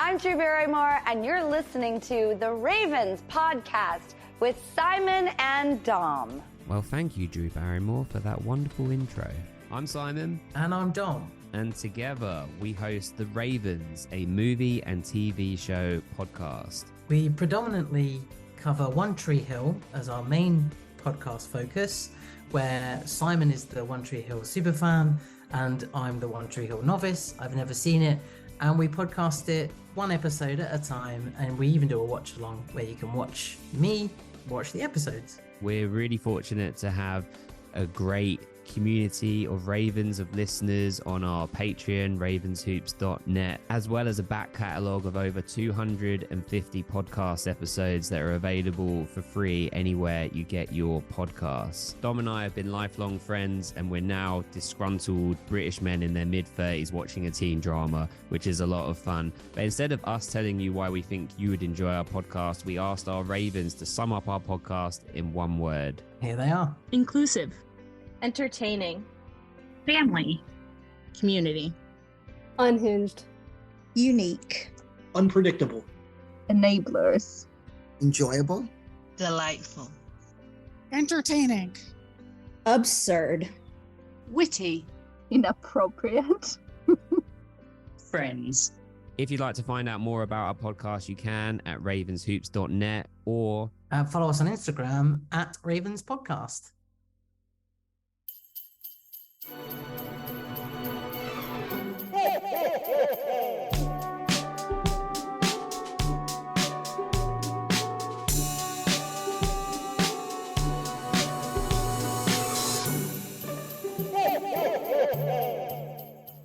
I'm Drew Barrymore, and you're listening to the Ravens podcast with Simon and Dom. Well, thank you, Drew Barrymore, for that wonderful intro. I'm Simon. And I'm Dom. And together we host The Ravens, a movie and TV show podcast. We predominantly cover One Tree Hill as our main podcast focus, where Simon is the One Tree Hill superfan and I'm the One Tree Hill novice. I've never seen it, and we podcast it one episode at a time, and we even do a watch along where you can watch me watch the episodes. We're really fortunate to have a great community of Ravens, of listeners on our Patreon, ravenshoops.net, as well as a back catalogue of over 250 podcast episodes that are available for free anywhere you get your podcasts. Dom and I have been lifelong friends, and we're now disgruntled British men in their mid-30s watching a teen drama, which is a lot of fun. But instead of us telling you why we think you would enjoy our podcast, we asked our Ravens to sum up our podcast in one word. Here they are. Inclusive. Entertaining. Family. Community. Unhinged. Unique. Unpredictable. Enablers. Enjoyable. Delightful. Entertaining. Absurd. Witty. Inappropriate. Friends. If you'd like to find out more about our podcast, you can at ravenshoops.net or Follow us on Instagram at Ravens Podcast.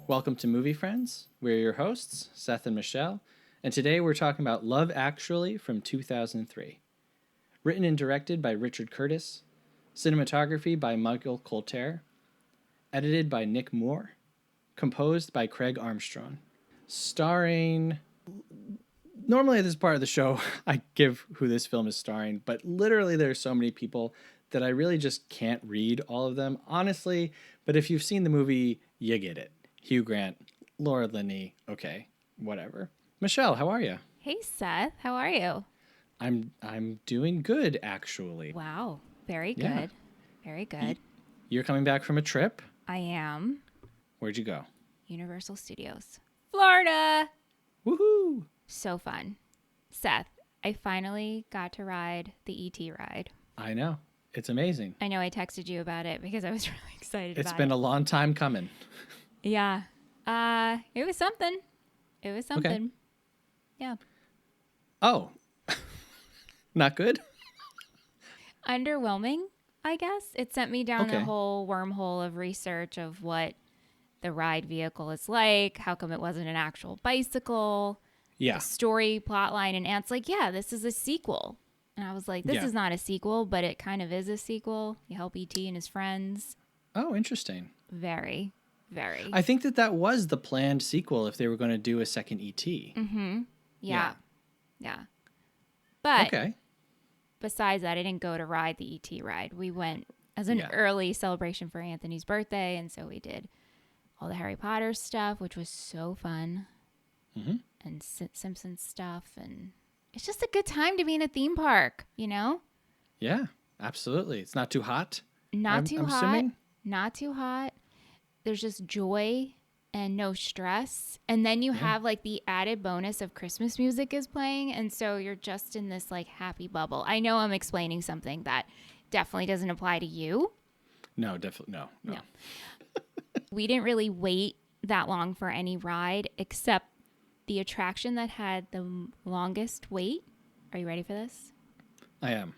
Welcome to Movie Friends. We're your hosts, Seth and Michelle, and today we're talking about Love Actually from 2003. Written and directed by Richard Curtis, cinematography by Michael Colter, edited by Nick Moore, composed by Craig Armstrong, starring... Normally at this part of the show, I give who this film is starring, but literally there's so many people that I really just can't read all of them, honestly, but if you've seen the movie, you get it. Hugh Grant, Laura Linney, okay, whatever. Michelle, how are you? Hey, Seth, how are you? I'm doing good, actually. Wow, very good. Yeah. Very good. You're coming back from a trip? I am. Where'd you go? Universal Studios, Florida. Woohoo! So fun. Seth, I finally got to ride the ET ride. I know. It's amazing. I know I texted you about it because I was really excited about it. It's been a long time coming. Yeah. It was something. It was something. Okay. Yeah. Oh. Not good? Underwhelming, I guess. It sent me down a whole wormhole of research of what the ride vehicle is like, how come it wasn't an actual bicycle, yeah, the story, plotline, and Ant's like, yeah, this is a sequel. And I was like, this is not a sequel, but it kind of is a sequel. You help E.T. and his friends. Oh, interesting. Very. Very. I think that was the planned sequel if they were going to do a second E.T. Mm-hmm. Yeah. But okay. Besides that, I didn't go to ride the E.T. ride. We went as an early celebration for Anthony's birthday, and so we did all the Harry Potter stuff, which was so fun, and Simpsons stuff, and it's just a good time to be in a theme park, you know? Yeah, absolutely. It's not too hot. Not too hot. There's just joy and no stress. And then you have like the added bonus of Christmas music is playing. And so you're just in this like happy bubble. I know I'm explaining something that definitely doesn't apply to you. No, definitely. No. We didn't really wait that long for any ride except the attraction that had the longest wait. Are you ready for this? I am.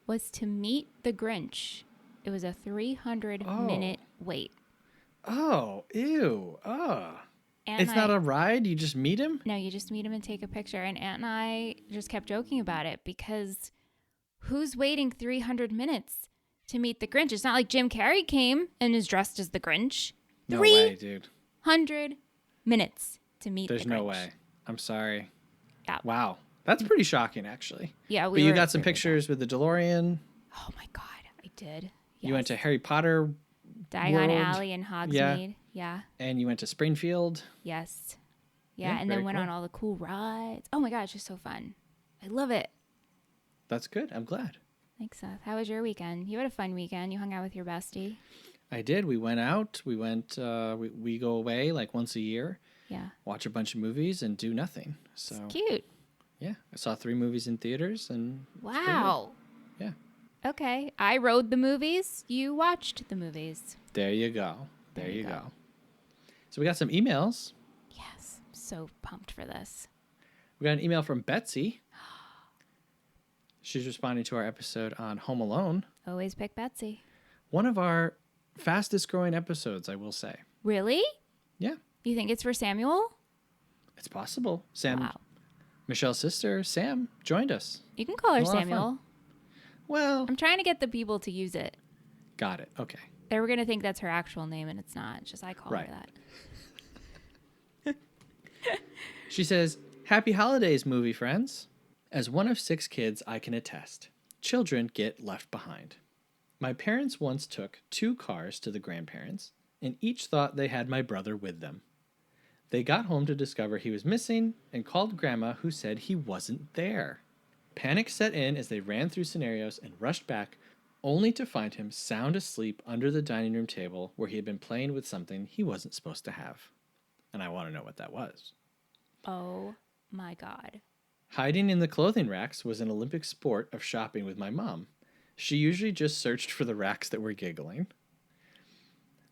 Was to meet the Grinch. It was a 300-minute wait. Oh, ew. It's not a ride? You just meet him? No, you just meet him and take a picture. And Aunt and I just kept joking about it because who's waiting 300 minutes to meet the Grinch? It's not like Jim Carrey came and is dressed as the Grinch. No way, dude. 300 minutes to meet the Grinch. There's no way. I'm sorry. Yeah. Wow. That's pretty shocking, actually. Yeah, but you got some pictures with the DeLorean. Oh, my God. I did. Yes. You went to Harry Potter Diagon Alley in Hogsmeade. Yeah. And you went to Springfield. Yes. Yeah, and then went on all the cool rides. Oh my God, it's just so fun. I love it. That's good. I'm glad. Thanks, Seth. How was your weekend? You had a fun weekend. You hung out with your bestie. I did. We went out. We went. We go away like once a year. Yeah. Watch a bunch of movies and do nothing. So it's cute. Yeah, I saw 3 movies in theaters and. Wow. Yeah. Okay, I rode the movies. You watched the movies. There you go. There you go. So we got some emails. Yes, I'm so pumped for this. We got an email from Betsy. She's responding to our episode on Home Alone. Always pick Betsy. One of our fastest growing episodes, I will say. Really? Yeah. You think it's for Samuel? It's possible. Sam, wow. Michelle's sister, Sam, joined us. You can call her Samuel. Well, I'm trying to get the people to use it. Got it. Okay. They were going to think that's her actual name, and it's not. It's just I call her that. She says, "Happy holidays, movie friends. As one of 6 kids, I can attest. Children get left behind. My parents once took 2 cars to the grandparents, and each thought they had my brother with them. They got home to discover he was missing and called Grandma, who said he wasn't there. Panic set in as they ran through scenarios and rushed back, only to find him sound asleep under the dining room table where he had been playing with something he wasn't supposed to have. And I want to know what that was." Oh my God. "Hiding in the clothing racks was an Olympic sport of shopping with my mom. She usually just searched for the racks that were giggling.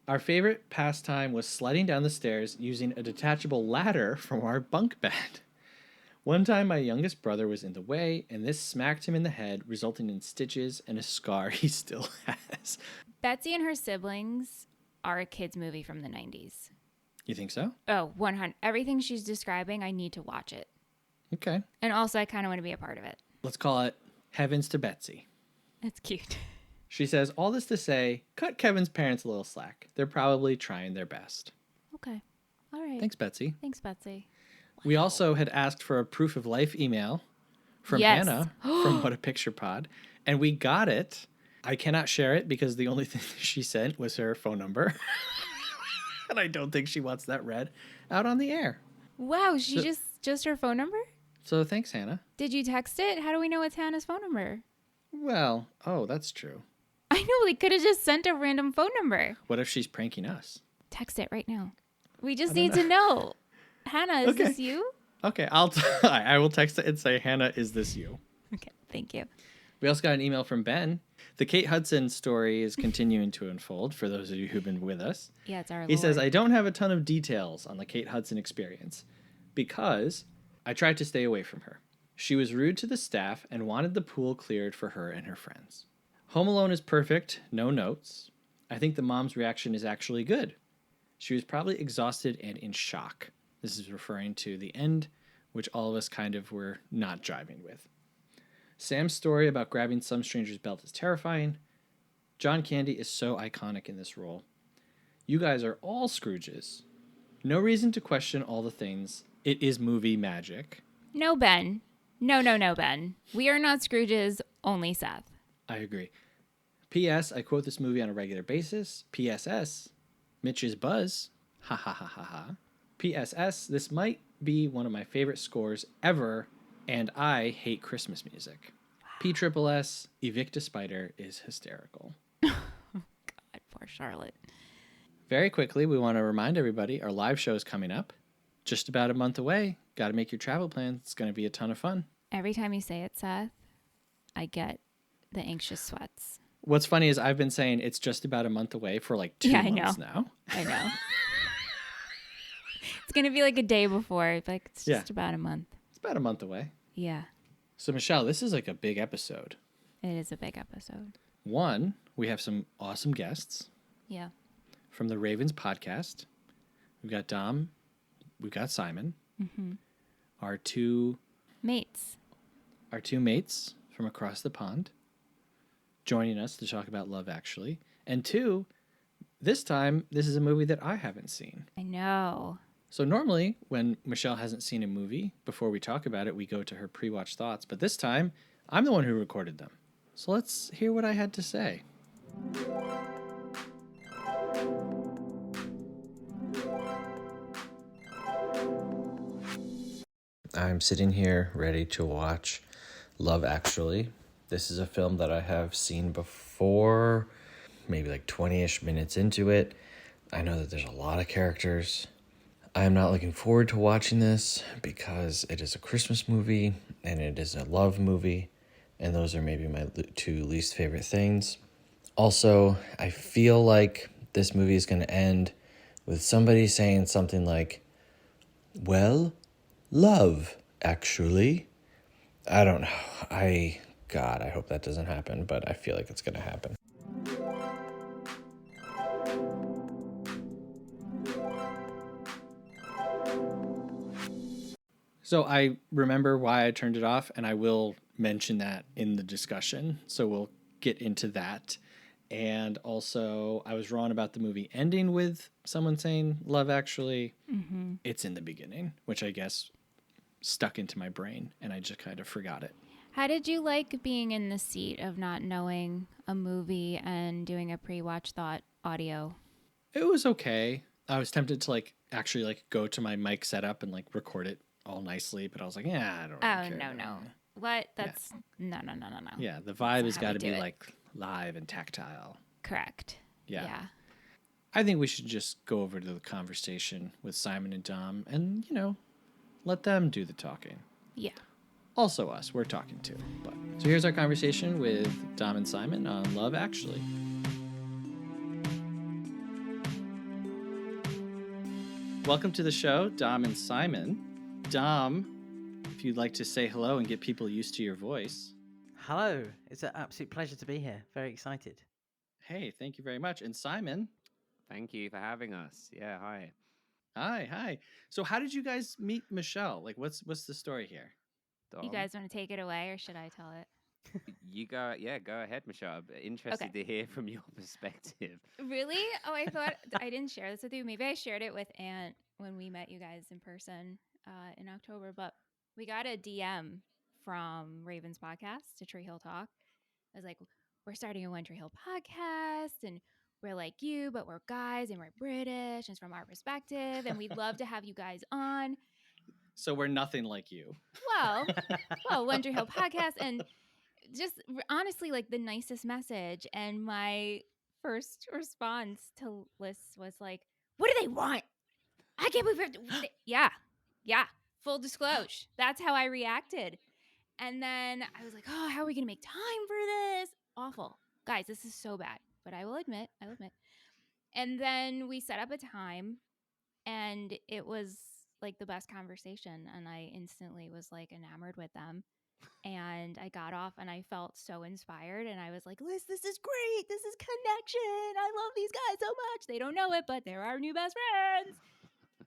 Our favorite pastime was sliding down the stairs using a detachable ladder from our bunk bed. One time my youngest brother was in the way, and this smacked him in the head, resulting in stitches and a scar he still has." Betsy and her siblings are a kid's movie from the 90s. You think so? Oh, 100. Everything she's describing, I need to watch it. Okay. And also, I kind of want to be a part of it. Let's call it Heavens to Betsy. That's cute. She says, "All this to say, cut Kevin's parents a little slack. They're probably trying their best." Okay. All right. Thanks, Betsy. Thanks, Betsy. We also had asked for a proof of life email from Yes. Hannah from What a Picture Pod, and we got it. I cannot share it because the only thing she sent was her phone number. And I don't think she wants that read out on the air. Wow, she just her phone number? So thanks, Hannah. Did you text it? How do we know it's Hannah's phone number? Well, oh, that's true. I know, they could have just sent a random phone number. What if she's pranking us? Text it right now. We just need to know. Hannah, is this you? Okay, I will text it and say, "Hannah, is this you?" Okay, thank you. We also got an email from Ben. The Kate Hudson story is continuing to unfold for those of you who've been with us. Yeah, it's our He Lord. says, "I don't have a ton of details on the Kate Hudson experience because I tried to stay away from her. She was rude to the staff and wanted the pool cleared for her and her friends. Home Alone is perfect, no notes. I think the mom's reaction is actually good. She was probably exhausted and in shock." This is referring to the end, which all of us kind of were not jiving with. "Sam's story about grabbing some stranger's belt is terrifying. John Candy is so iconic in this role. You guys are all Scrooges. No reason to question all the things. It is movie magic." No, Ben. No, Ben. We are not Scrooges, only Seth. I agree. "P.S. I quote this movie on a regular basis. P.S.S. Mitch is Buzz. Ha ha ha ha ha. P.S.S. This might be one of my favorite scores ever, and I hate Christmas music. P.S.S. Evict a Spider is hysterical." God, poor Charlotte. Very quickly, we want to remind everybody our live show is coming up. Just about a month away. Got to make your travel plans. It's going to be a ton of fun. Every time you say it, Seth, I get the anxious sweats. What's funny is I've been saying it's just about a month away for like 2 months now. I know. It's going to be like a day before. Like, it's just about a month. It's about a month away. Yeah. So, Michelle, this is like a big episode. It is a big episode. One, we have some awesome guests. Yeah. From the Ravens podcast. We've got Dom. We've got Simon. Mm-hmm. Our two mates from across the pond joining us to talk about Love Actually. And 2, this time, this is a movie that I haven't seen. I know. So normally when Michelle hasn't seen a movie, before we talk about it, we go to her pre-watch thoughts. But this time, I'm the one who recorded them. So let's hear what I had to say. I'm sitting here ready to watch Love Actually. This is a film that I have seen before, maybe like 20-ish minutes into it. I know that there's a lot of characters. I am not looking forward to watching this because it is a Christmas movie and it is a love movie, and those are maybe my two least favorite things. Also, I feel like this movie is going to end with somebody saying something like, well, love, actually. I don't know. God, I hope that doesn't happen, but I feel like it's going to happen. So I remember why I turned it off, and I will mention that in the discussion. So we'll get into that. And also, I was wrong about the movie ending with someone saying Love Actually. Mm-hmm. It's in the beginning, which I guess stuck into my brain, and I just kind of forgot it. How did you like being in the seat of not knowing a movie and doing a pre-watch thought audio? It was okay. I was tempted to actually go to my mic setup and record it all nicely, but I was like, yeah, I don't really care. No. What? That's no. Yeah, the vibe has got to be live and tactile. Correct. Yeah. I think we should just go over to the conversation with Simon and Dom and, let them do the talking. Yeah. Also us, we're talking too. So here's our conversation with Dom and Simon on Love Actually. Welcome to the show, Dom and Simon. Dom, if you'd like to say hello and get people used to your voice. Hello. It's an absolute pleasure to be here. Very excited. Hey, thank you very much. And Simon. Thank you for having us. Yeah, hi. Hi. So how did you guys meet Michelle? What's the story here? Dom? You guys want to take it away, or should I tell it? You go. Yeah, go ahead, Michelle. I'm interested to hear from your perspective. Really? Oh, I thought I didn't share this with you. Maybe I shared it with Ant when we met you guys in person in October, but we got a DM from Ravens podcast to Tree Hill Talk. I was like, we're starting a One Tree Hill podcast, and we're like you, but we're guys and we're British, and it's from our perspective, and we'd love to have you guys on. So we're nothing like you. Well, One Tree Hill podcast, and just honestly, the nicest message. And my first response to Liz was like, what do they want? I can't believe it. Yeah. Full disclosure. That's how I reacted. And then I was like, oh, how are we going to make time for this? Awful. Guys, this is so bad. But I will admit. And then we set up a time, and it was the best conversation. And I instantly was enamored with them. And I got off and I felt so inspired. And I was like, Liz, this is great. This is connection. I love these guys so much. They don't know it, but they're our new best friends.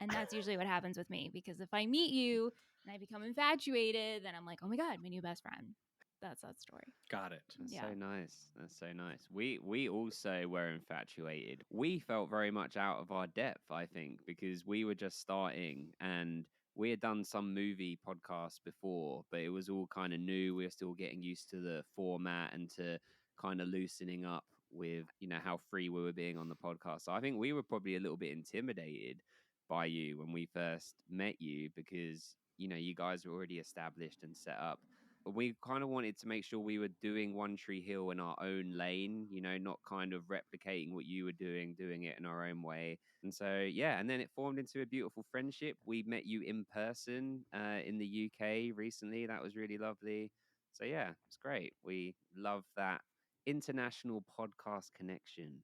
And that's usually what happens with me, because if I meet you and I become infatuated, then I'm like, oh my God, my new best friend. That's that story. Got it. That's so nice. We also were infatuated. We felt very much out of our depth, I think, because we were just starting and we had done some movie podcasts before, but it was all kind of new. We were still getting used to the format and to kind of loosening up with, how free we were being on the podcast. So I think we were probably a little bit intimidated by you when we first met you because, you guys were already established and set up. We kind of wanted to make sure we were doing One Tree Hill in our own lane, not kind of replicating what you were doing it in our own way. And so, yeah, and then it formed into a beautiful friendship. We met you in person in the UK recently. That was really lovely. So, yeah, it's great. We love that international podcast connection.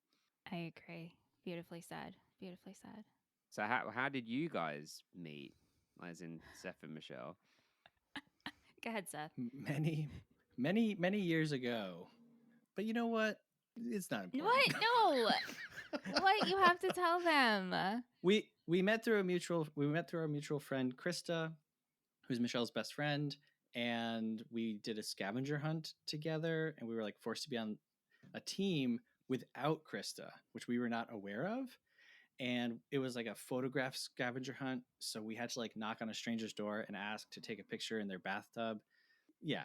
I agree. Beautifully said. So how did you guys meet, as in Seth and Michelle? Go ahead, Seth. Many years ago. But you know what? It's not important. What? No. What? You have to tell them. We met through our mutual friend Krista, who's Michelle's best friend, and we did a scavenger hunt together, and we were forced to be on a team without Krista, which we were not aware of. And it was a photograph scavenger hunt. So we had to knock on a stranger's door and ask to take a picture in their bathtub. Yeah.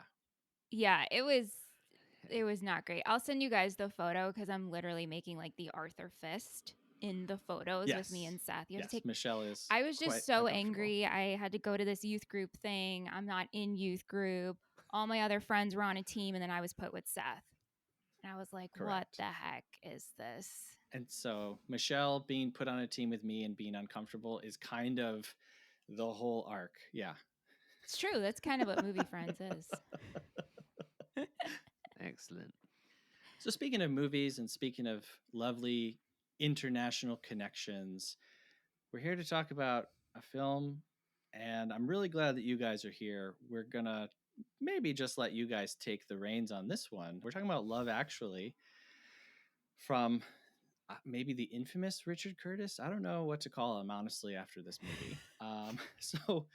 Yeah, it was not great. I'll send you guys the photo because I'm literally making the Arthur fist in the photos with me and Seth. You have to take. Michelle is. I was just so angry. I had to go to this youth group thing. I'm not in youth group. All my other friends were on a team, and then I was put with Seth. And I was like, what the heck is this? And so Michelle being put on a team with me and being uncomfortable is kind of the whole arc. Yeah. It's true. That's kind of what Movie Friends is. Excellent. So speaking of movies and speaking of lovely international connections, we're here to talk about a film, and I'm really glad that you guys are here. We're going to maybe just let you guys take the reins on this one. We're talking about Love Actually from maybe the infamous Richard Curtis. I don't know what to call him, honestly, after this movie. So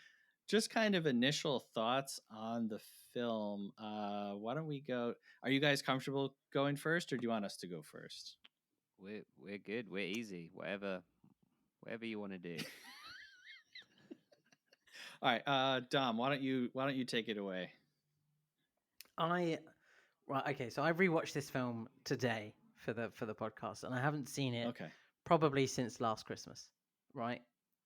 just kind of initial thoughts on the film. Why don't we go? Are you guys comfortable going first, or do you want us to go first? We're good. We're easy. Whatever you want to do. All right, Dom, why don't you take it away? Okay, so I rewatched this film today for the podcast, and I haven't seen it probably since last Christmas, right?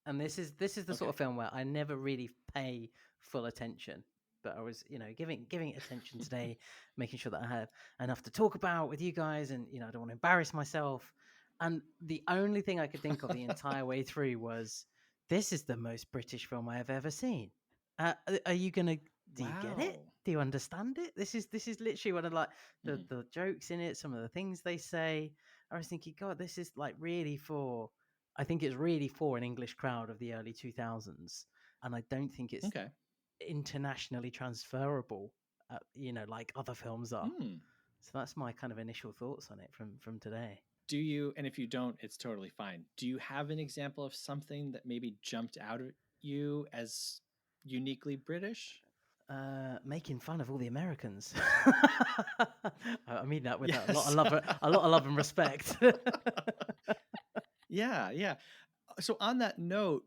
And this is the sort of film where I never really pay full attention, but I was, giving it attention today, making sure that I have enough to talk about with you guys, and I don't want to embarrass myself. And the only thing I could think of the entire way through was, this is the most British film I have ever seen. Are you gonna? Do you get it? Do you understand it? This is literally one of the jokes in it. Some of the things they say. I was thinking, God, this is really for. I think it's really for an English crowd of the early 2000s, and I don't think it's internationally transferable. Like other films are. So that's my kind of initial thoughts on it from today. Do you, and if you don't, it's totally fine. Do you have an example of something that maybe jumped out at you as uniquely British? Making fun of all the Americans. I mean that with a lot of love and respect. Yeah. So on that note,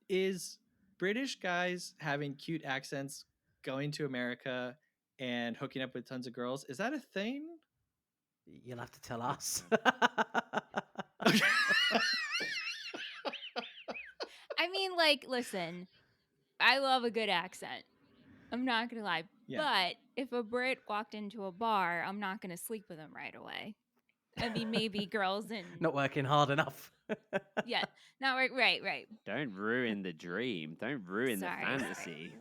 is British guys having cute accents, going to America and hooking up with tons of girls, is that a thing? You'll have to tell us. I mean, listen, I love a good accent. I'm not going to lie. Yeah. But if a Brit walked into a bar, I'm not going to sleep with him right away. I mean, maybe girls and... Not working hard enough. Yeah. Not right. Don't ruin the dream. Don't ruin the fantasy.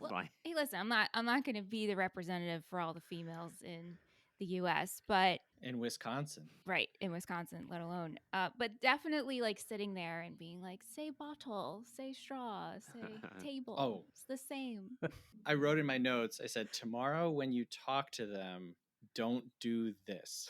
Hey, listen, I'm not going to be the representative for all the females in the U.S., but... In Wisconsin. Right, in Wisconsin, let alone. But definitely, sitting there and being like, say bottle, say straw, say table. Oh. It's the same. I wrote in my notes, I said, tomorrow when you talk to them, don't do this.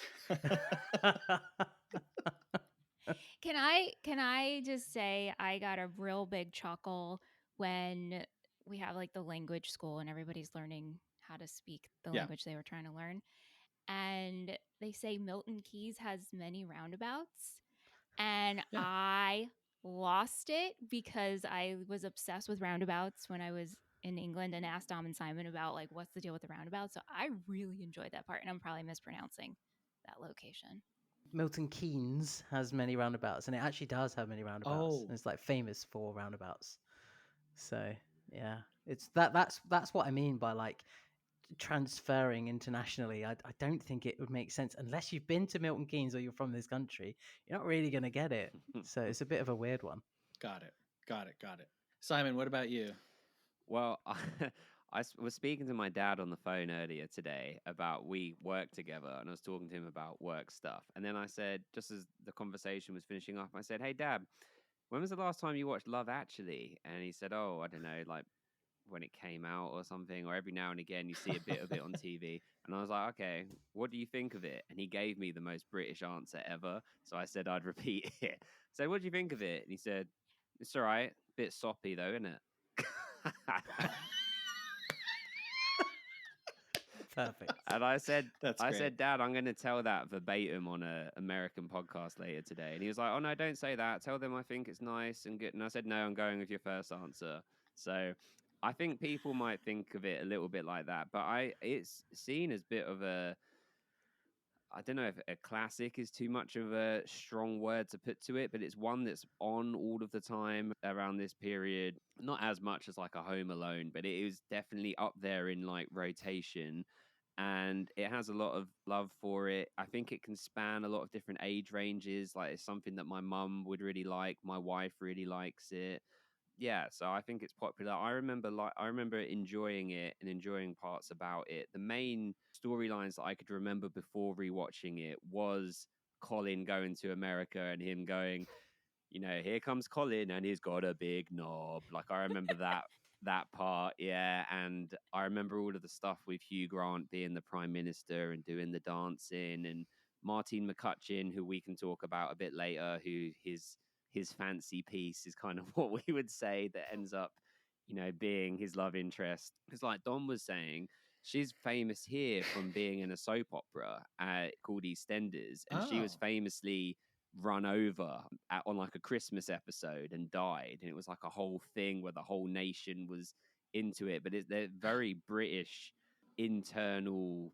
Can I just say I got a real big chuckle when we have the language school and everybody's learning how to speak the language they were trying to learn. And they say Milton Keynes has many roundabouts. And I lost it because I was obsessed with roundabouts when I was in England and asked Dom and Simon about what's the deal with the roundabout. So I really enjoyed that part, and I'm probably mispronouncing that location. Milton Keynes has many roundabouts, and it actually does have many roundabouts. Oh. It's famous for roundabouts. So yeah, it's that's what I mean by transferring internationally. I don't think it would make sense unless you've been to Milton Keynes or you're from this country. You're not really going to get it. So it's a bit of a weird one. Got it. Simon, what about you? Well, I was speaking to my dad on the phone earlier today about we work together, and I was talking to him about work stuff. And then I said, just as the conversation was finishing off, I said, hey, Dad, when was the last time you watched Love Actually? And he said, oh, I don't know, when it came out or something, or every now and again you see a bit of it on TV. And I was like, okay, what do you think of it? And he gave me the most British answer ever. So I said I'd repeat it. So what do you think of it? And he said, it's all right. Bit soppy though, isn't it? Perfect. And I said, Dad, I'm going to tell that verbatim on an American podcast later today. And he was like, oh no, don't say that. Tell them I think it's nice and good. And I said, no, I'm going with your first answer. So I think people might think of it a little bit like that, but it's seen as a bit of I don't know if a classic is too much of a strong word to put to it, but it's one that's on all of the time around this period. Not as much as like a Home Alone, but it is definitely up there in like rotation. And it has a lot of love for it. I think it can span a lot of different age ranges. Like it's something that my mum would really like. My wife really likes it. Yeah, so I think it's popular. I remember enjoying it and enjoying parts about it. The main storylines that I could remember before rewatching it was Colin going to America and him going, here comes Colin and he's got a big knob. Like I remember that part, yeah. And I remember all of the stuff with Hugh Grant being the Prime Minister and doing the dancing, and Martine McCutcheon, who we can talk about a bit later, who his fancy piece is kind of what we would say that ends up, being his love interest. Because like Dom was saying, she's famous here from being in a soap opera called EastEnders, and she was famously run over on like a Christmas episode and died, and it was like a whole thing where the whole nation was into it. But they're very British internal,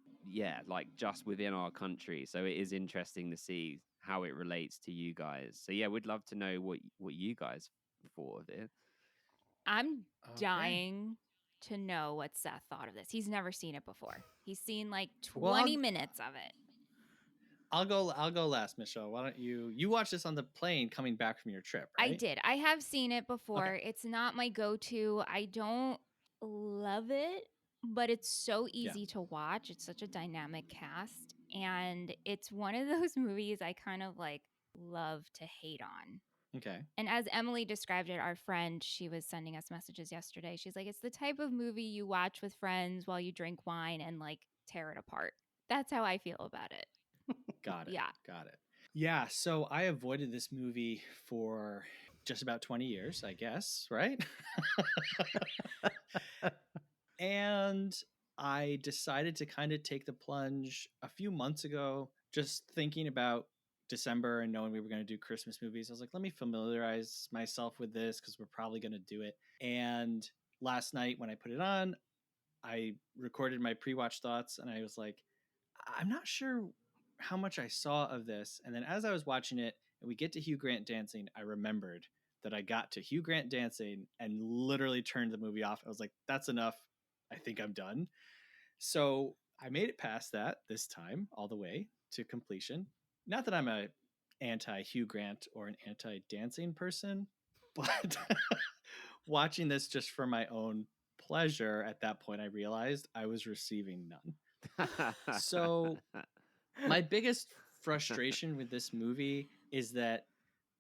like just within our country. So it is interesting to see how it relates to you guys. So yeah, we'd love to know what you guys thought of it. I'm dying to know what Seth thought of this. He's never seen it before. He's seen like 20 minutes of it. I'll go last, Michelle. Why don't you watch this on the plane coming back from your trip, right? I did. I have seen it before. Okay. It's not my go-to. I don't love it, but it's so easy to watch. It's such a dynamic cast, and it's one of those movies I kind of like love to hate on. Okay. And as Emily described it, our friend, she was sending us messages yesterday. She's like, it's the type of movie you watch with friends while you drink wine and like tear it apart. That's how I feel about it. Got it. Yeah. Got it. Yeah. So I avoided this movie for just about 20 years, I guess, right? And I decided to kind of take the plunge a few months ago, just thinking about December and knowing we were going to do Christmas movies. I was like, let me familiarize myself with this because we're probably going to do it. And last night when I put it on, I recorded my pre-watch thoughts and I was like, I'm not sure how much I saw of this. And then as I was watching it and we get to Hugh Grant dancing, I remembered that I got to Hugh Grant dancing and literally turned the movie off. I was like, that's enough. I think I'm done. So I made it past that this time all the way to completion. Not that I'm a anti-Hugh Grant or an anti-dancing person, but watching this just for my own pleasure, at that point I realized I was receiving none. So my biggest frustration with this movie is that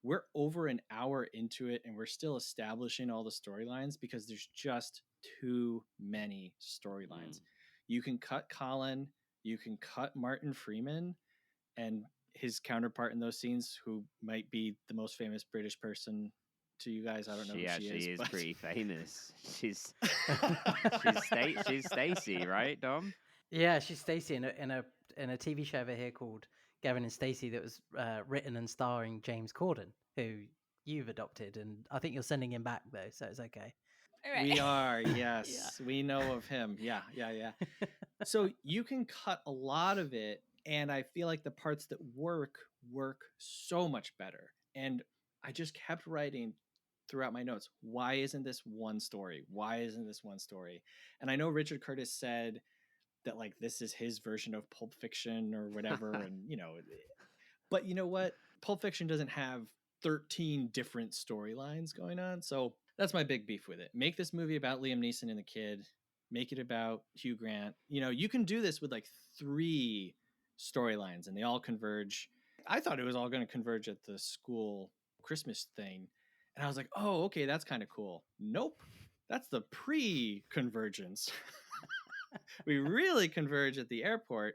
we're over an hour into it and we're still establishing all the storylines because there's just too many storylines. You can cut Colin, you can cut Martin Freeman and his counterpart in those scenes, who might be the most famous British person to you guys. I don't know who she is. But... pretty famous. She's Stacey, right, Dom? Yeah, she's Stacey in a TV show over here called Gavin and Stacey that was written and starring James Corden, who you've adopted, and I think you're sending him back though, so it's okay. Right. We are, yes. Yeah. We know of him. Yeah. So you can cut a lot of it, and I feel like the parts that work so much better. And I just kept writing throughout my notes, why isn't this one story? Why isn't this one story? And I know Richard Curtis said that like this is his version of Pulp Fiction or whatever, and but you know what? Pulp Fiction doesn't have 13 different storylines going on, so that's my big beef with it. Make this movie about Liam Neeson and the kid. Make it about Hugh Grant. You can do this with like 3 storylines and they all converge. I thought it was all going to converge at the school Christmas thing. And I was like, oh, okay, that's kind of cool. Nope. That's the pre-convergence. We really converge at the airport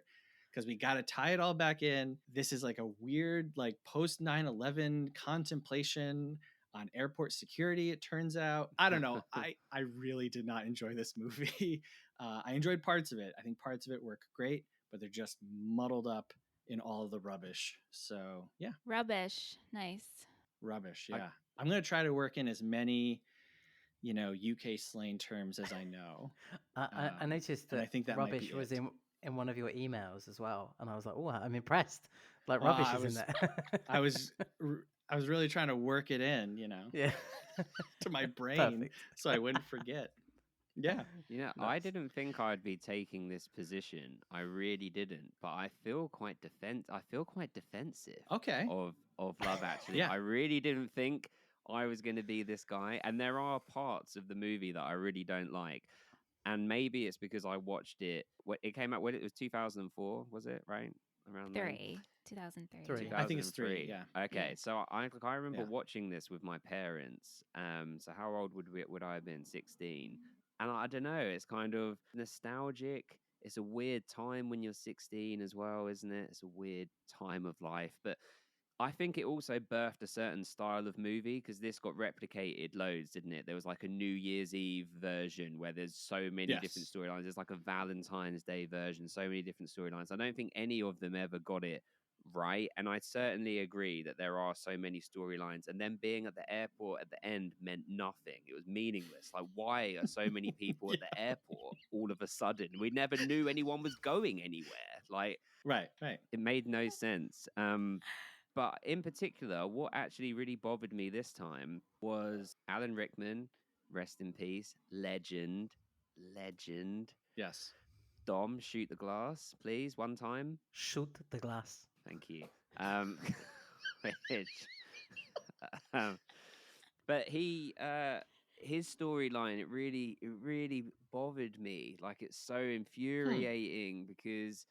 because we got to tie it all back in. This is like a weird, like post 9/11 contemplation on airport security, it turns out. I don't know. I really did not enjoy this movie. I enjoyed parts of it. I think parts of it work great, but they're just muddled up in all of the rubbish. So, yeah. Rubbish. Nice. Rubbish, yeah. I'm going to try to work in as many, UK slang terms as I know. I noticed that, I think that rubbish was in in one of your emails as well, and I was like, oh, I'm impressed. Like rubbish is in there. I was really trying to work it in, Yeah. to my brain Perfect. so I wouldn't forget. Yeah. Nice. I didn't think I'd be taking this position. I really didn't, but I feel quite defensive. Okay. Of Love Actually. Yeah. I really didn't think I was going to be this guy, and there are parts of the movie that I really don't like. And maybe it's because I watched it. It came out when it was 2004, was it right? Around 2003. I think it's 3. Yeah. Okay, yeah. So I remember watching this with my parents. So how old would I have been? 16. And I don't know. It's kind of nostalgic. It's a weird time when you're 16 as well, isn't it? It's a weird time of life, but I think it also birthed a certain style of movie because this got replicated loads, didn't it? There was like a New Year's Eve version where there's so many different storylines. There's like a Valentine's Day version, so many different storylines. I don't think any of them ever got it right. And I certainly agree that there are so many storylines. And then being at the airport at the end meant nothing. It was meaningless. Like, why are so many people at the airport all of a sudden? We never knew anyone was going anywhere. Like, right. It made no sense. But in particular, what actually really bothered me this time was Alan Rickman, rest in peace, legend. Yes. Dom, shoot the glass, please, one time. Shoot the glass. Thank you. But his storyline, it really bothered me. Like, it's so infuriating because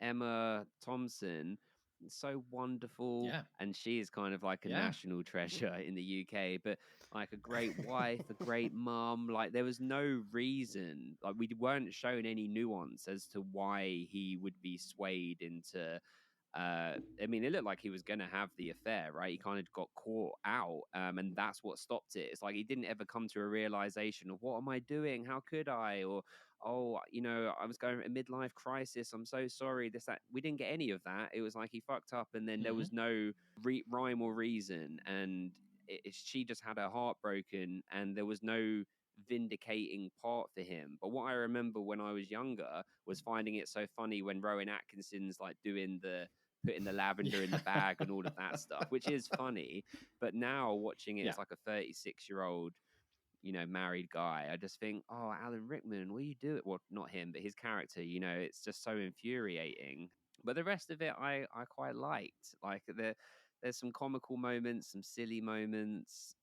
Emma Thompson, so wonderful, and she is kind of like a national treasure in the UK, but like a great wife, a great mom. Like, there was no reason, like we weren't shown any nuance as to why he would be swayed into I mean, it looked like he was going to have the affair, right? He kind of got caught out, and that's what stopped it. It's like he didn't ever come to a realization of, what am I doing? How could I? Or, oh, I was going a midlife crisis. I'm so sorry. This, that. We didn't get any of that. It was like he fucked up, and then there was no rhyme or reason, and she just had her heart broken, and there was no vindicating part for him. But what I remember when I was younger was finding it so funny when Rowan Atkinson's like putting the lavender in the bag and all of that stuff, which is funny. But now watching it as like a 36-year-old, married guy, I just think, oh, Alan Rickman, what are you doing? Well, not him, but his character, it's just so infuriating. But the rest of it, I quite liked. Like, there's some comical moments, some silly moments.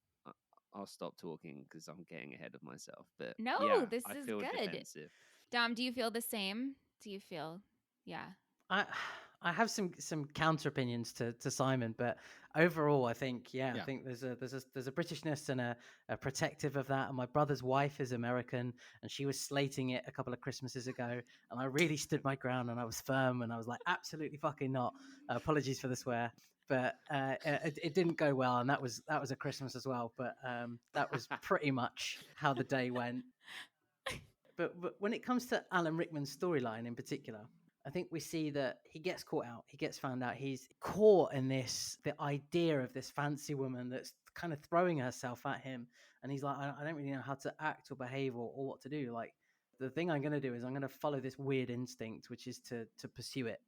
I'll stop talking because I'm getting ahead of myself. But no, this I is feel good. defensive. Dom, do you feel the same? Do you feel, I have some counter opinions to Simon, but overall, I think I think there's a Britishness and a protective of that. And my brother's wife is American, and she was slating it a couple of Christmases ago, and I really stood my ground, and I was firm, and I was like, absolutely fucking not. Apologies for the swear, but it didn't go well, and that was a Christmas as well. But that was pretty much how the day went. But when it comes to Alan Rickman's storyline in particular, I think we see that he gets caught out. He gets found out. He's caught in the idea of this fancy woman that's kind of throwing herself at him. And he's like, I don't really know how to act or behave or what to do. Like, the thing I'm going to do is I'm going to follow this weird instinct, which is to pursue it.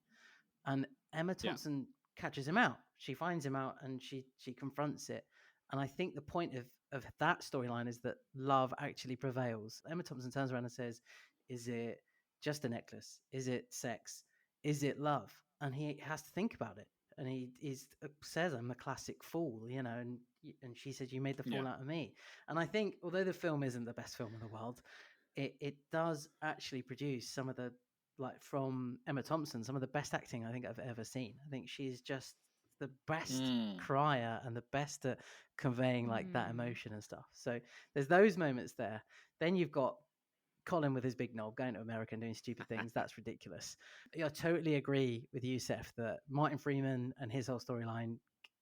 And Emma Thompson catches him out. She finds him out and she confronts it. And I think the point of that storyline is that love actually prevails. Emma Thompson turns around and says, is it just a necklace? Is it sex? Is it love? And he has to think about it. And he says, I'm the classic fool, and she says, you made the fool out of me. And I think, although the film isn't the best film in the world, it does actually produce some of the, like, from Emma Thompson, some of the best acting I think I've ever seen. I think she's just the best crier and the best at conveying like that emotion and stuff. So there's those moments there. Then you've got Colin with his big knob going to America and doing stupid things. That's ridiculous. I totally agree with you, Seth, that Martin Freeman and his whole storyline,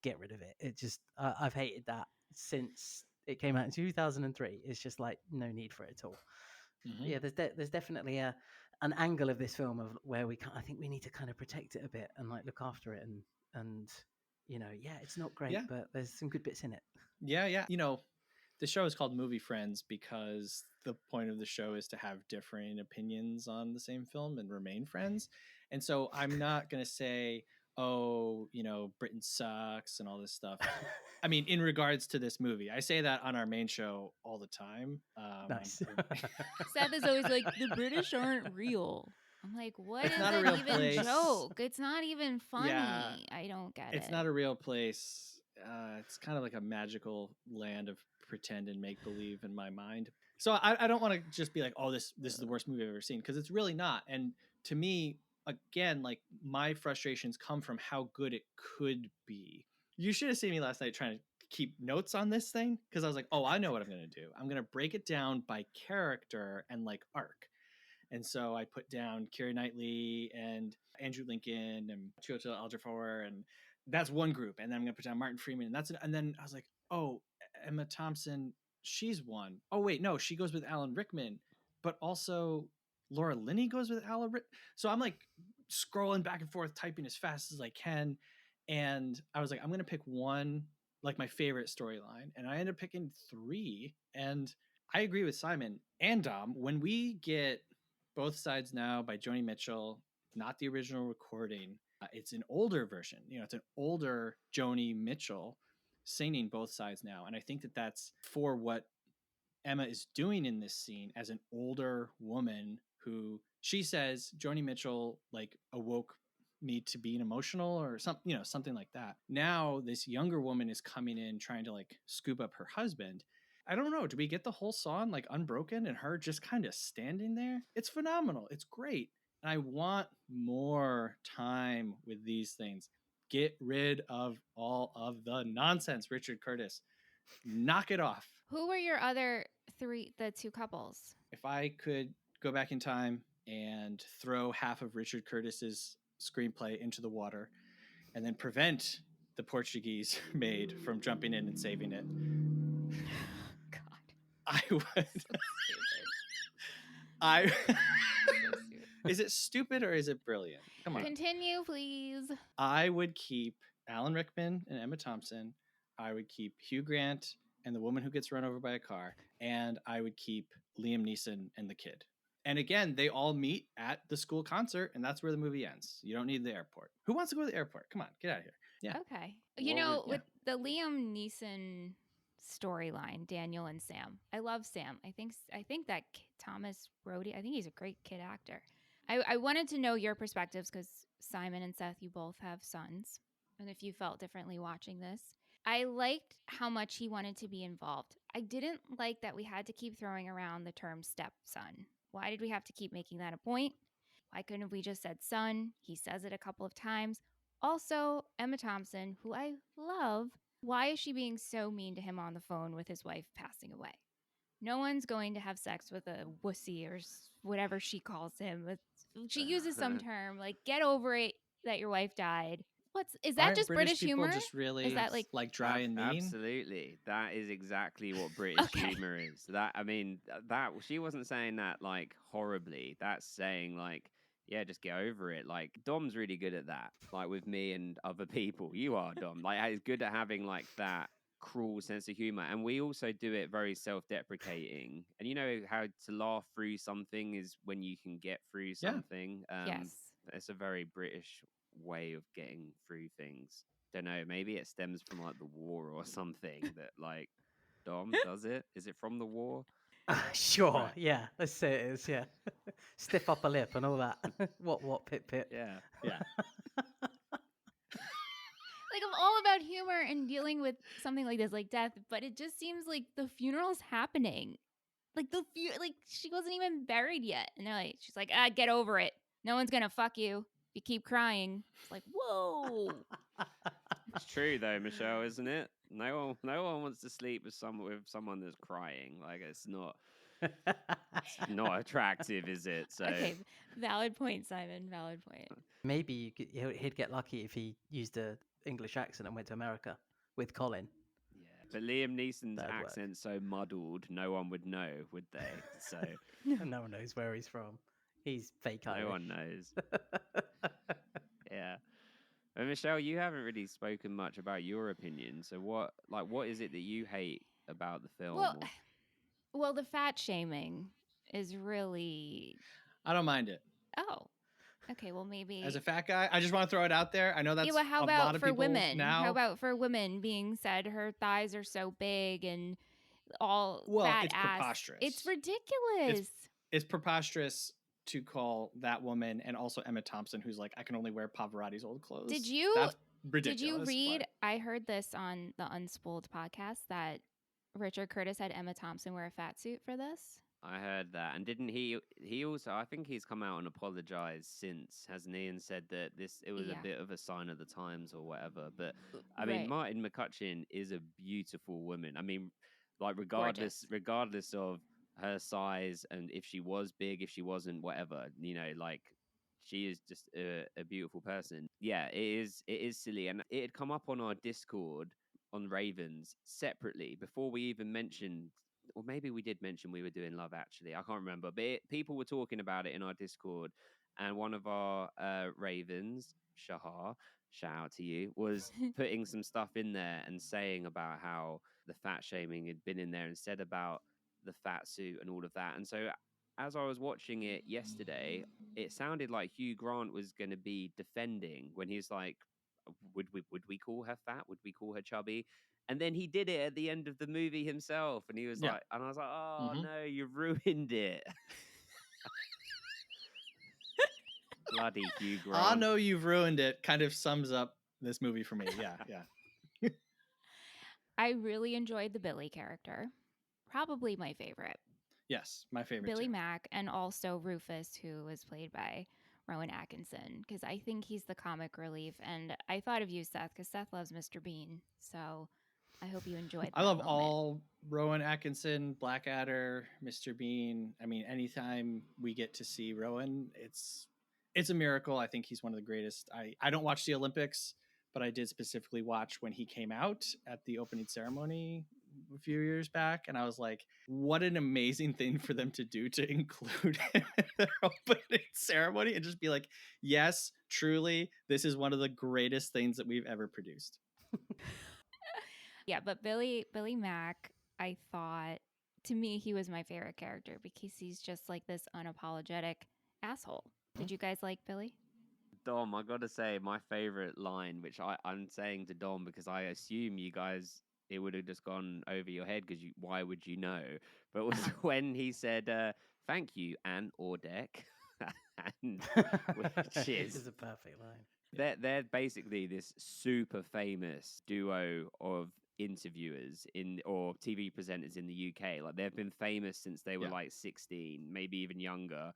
get rid of it. It just, I've hated that since it came out in 2003. It's just like, no need for it at all. Yeah, there's definitely an angle of this film of where I think we need to kind of protect it a bit and like look after it and it's not great, but there's some good bits in it. Yeah. The show is called Movie Friends because the point of the show is to have differing opinions on the same film and remain friends. And so I'm not going to say, oh, Britain sucks and all this stuff. I mean, in regards to this movie, I say that on our main show all the time. Nice. Seth is always like, the British aren't real. I'm like, what It's is not a an real even place. joke? It's not even funny. Yeah. I don't get it. It's not a real place. It's kind of like a magical land of pretend and make believe in my mind. So I don't want to just be like, oh, this is the worst movie I've ever seen, because it's really not. And to me, again, like, my frustrations come from how good it could be. You should have seen me last night trying to keep notes on this thing, because I was like, oh, I know what I'm going to do. I'm going to break it down by character and like arc. And so I put down Keira Knightley and Andrew Lincoln and Chiwetel Ejiofor, and that's one group. And then I'm going to put down Martin Freeman, and that's it. And then I was like, oh, Emma Thompson, she's one. Oh wait, no, she goes with Alan Rickman, but also Laura Linney goes with Alan Rickman. So I'm like scrolling back and forth, typing as fast as I can. And I was like, I'm going to pick one, like my favorite storyline. And I ended up picking 3. And I agree with Simon and Dom. When we get Both Sides Now by Joni Mitchell, not the original recording, it's an older version. It's an older Joni Mitchell singing Both Sides Now. And I think that that's for what Emma is doing in this scene as an older woman who, she says, Joni Mitchell like awoke me to being emotional or something, something like that. Now this younger woman is coming in trying to like scoop up her husband. I don't know. Do we get the whole song like unbroken and her just kind of standing there? It's phenomenal. It's great. And I want more time with these things. Get rid of all of the nonsense, Richard Curtis. Knock it off. Who were your other 3, the 2 couples? If I could go back in time and throw half of Richard Curtis's screenplay into the water and then prevent the Portuguese maid from jumping in and saving it, I would. Is it stupid or is it brilliant? Come on. Continue, please. I would keep Alan Rickman and Emma Thompson. I would keep Hugh Grant and the woman who gets run over by a car. And I would keep Liam Neeson and the kid. And again, they all meet at the school concert, and that's where the movie ends. You don't need the airport. Who wants to go to the airport? Come on, get out of here. Yeah. Okay. With the Liam Neeson storyline, Daniel and Sam. I love Sam. I think that Thomas Brody, I think he's a great kid actor. I wanted to know your perspectives because Simon and Seth, you both have sons, and if you felt differently watching this. I liked how much he wanted to be involved. I didn't like that we had to keep throwing around the term stepson. Why did we have to keep making that a point? Why couldn't we just said son? He says it a couple of times. Also, Emma Thompson, who I love, why is she being so mean to him on the phone with his wife passing away? No one's going to have sex with a wussy or whatever she calls him. She uses some term like, get over it that your wife died. Is that just British humor? Just really is that like dry and mean? Absolutely. That is exactly what British humor is. That she wasn't saying that like horribly. That's saying like, yeah, just get over it. Like Dom's really good at that. Like with me and other people. You are, Dom. Like he's good at having like that cruel sense of humor, and we also do it very self-deprecating. And you know how to laugh through something is when you can get through something. Yes, it's a very British way of getting through things. Don't know, maybe it stems from like the war or something. That like Dom does it. Is it from the war? Sure. Right. Yeah, let's say it is. Yeah, stiff upper lip and all that. What pip. Yeah. Like I'm all about humor and dealing with something like this, like death, but it just seems like the funeral's happening. Like she wasn't even buried yet, and they're like, she's like, get over it. No one's gonna fuck you if you keep crying. It's like, whoa. It's true though, Michelle, isn't it? No one wants to sleep with someone that's crying. Like it's not attractive, is it? So okay, valid point, Simon. Valid point. Maybe he'd get lucky if he used a English accent and went to America with Colin. Yeah, but Liam Neeson's accent's so muddled, no one would know, would they? So no one knows where he's from. He's fake Irish. No one knows. Yeah. And Michelle, you haven't really spoken much about your opinion. So what is it that you hate about the film? Well, the fat shaming is really. I don't mind it. Oh, okay. Well, maybe as a fat guy, I just want to throw it out there. I know that's yeah, well, how a about lot of for people women? now. How about for women being said her thighs are so big and all fat it's ass? Preposterous. It's ridiculous. It's preposterous to call that woman and also Emma Thompson, who's like, I can only wear Pavarotti's old clothes. Did you? That's ridiculous. Did you read? I heard this on the Unspooled podcast that Richard Curtis had Emma Thompson wear a fat suit for this. I heard that, and didn't he? He also, I think he's come out and apologized since, hasn't he? And said that it was a bit of a sign of the times or whatever. But I mean, Martin McCutcheon is a beautiful woman. I mean, like regardless of her size and if she was big, if she wasn't, whatever, like she is just a beautiful person. Yeah, it is silly, and it had come up on our Discord on Ravens separately before we even mentioned. Or maybe we did mention we were doing Love Actually. I can't remember. But people were talking about it in our Discord. And one of our Ravens, Shahar, shout out to you, was putting some stuff in there and saying about how the fat shaming had been in there and said about the fat suit and all of that. And so as I was watching it yesterday, it sounded like Hugh Grant was going to be defending when he's like, would we call her fat? Would we call her chubby? And then he did it at the end of the movie himself, and he was like, and I was like, "Oh no, you ruined it!" Bloody Hugh Grant. I know you've ruined it. Kind of sums up this movie for me. Yeah. I really enjoyed the Billy character. Probably my favorite. Yes, my favorite. Billy too. Mack, and also Rufus, who was played by Rowan Atkinson, because I think he's the comic relief. And I thought of you, Seth, because Seth loves Mr. Bean. So I hope you enjoyed that. I love moment. all Rowan Atkinson, Blackadder, Mr. Bean. I mean, anytime we get to see Rowan, it's a miracle. I think he's one of the greatest. I don't watch the Olympics, but I did specifically watch when he came out at the opening ceremony a few years back, and I was like, what an amazing thing for them to do to include him in their opening ceremony and just be like, yes, truly, this is one of the greatest things that we've ever produced. Yeah, but Billy Mack, I thought, to me, he was my favorite character because he's just like this unapologetic asshole. Did you guys like Billy? Dom, I gotta say, my favorite line, which I'm saying to Dom because I assume you guys, it would have just gone over your head because why would you know? But it was when he said, "Thank you, Anne Ordeck," and which is a perfect line. They're basically this super famous duo of interviewers or TV presenters in the UK. Like they've been famous since they were like 16, maybe even younger.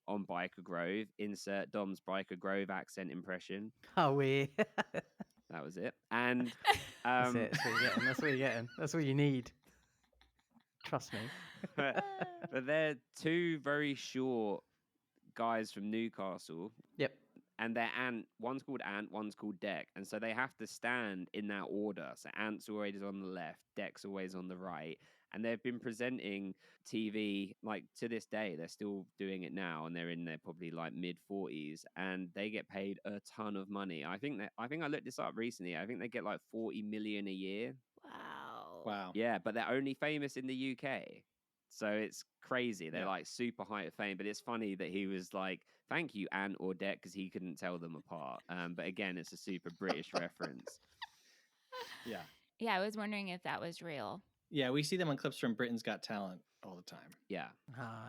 On Biker Grove, insert Dom's Biker Grove accent impression. Oh, we. That was it. And that's it. That's what you're getting. That's what you're getting. That's what you need. Trust me. but they're two very short guys from Newcastle. Yep. And one's called Ant, one's called Deck. And so they have to stand in that order. So Ant's always on the left, Deck's always on the right. And they've been presenting TV, like to this day, they're still doing it now. And they're in their probably like mid-40s. And they get paid a ton of money. I think I looked this up recently. I think they get like 40 million a year. Wow. Yeah, but they're only famous in the UK. So it's crazy. They're like super high at fame, but it's funny that he was like, "Thank you, Ant or Deck," because he couldn't tell them apart. But again, it's a super British reference. Yeah. Yeah, I was wondering if that was real. Yeah, we see them on clips from Britain's Got Talent all the time. Yeah.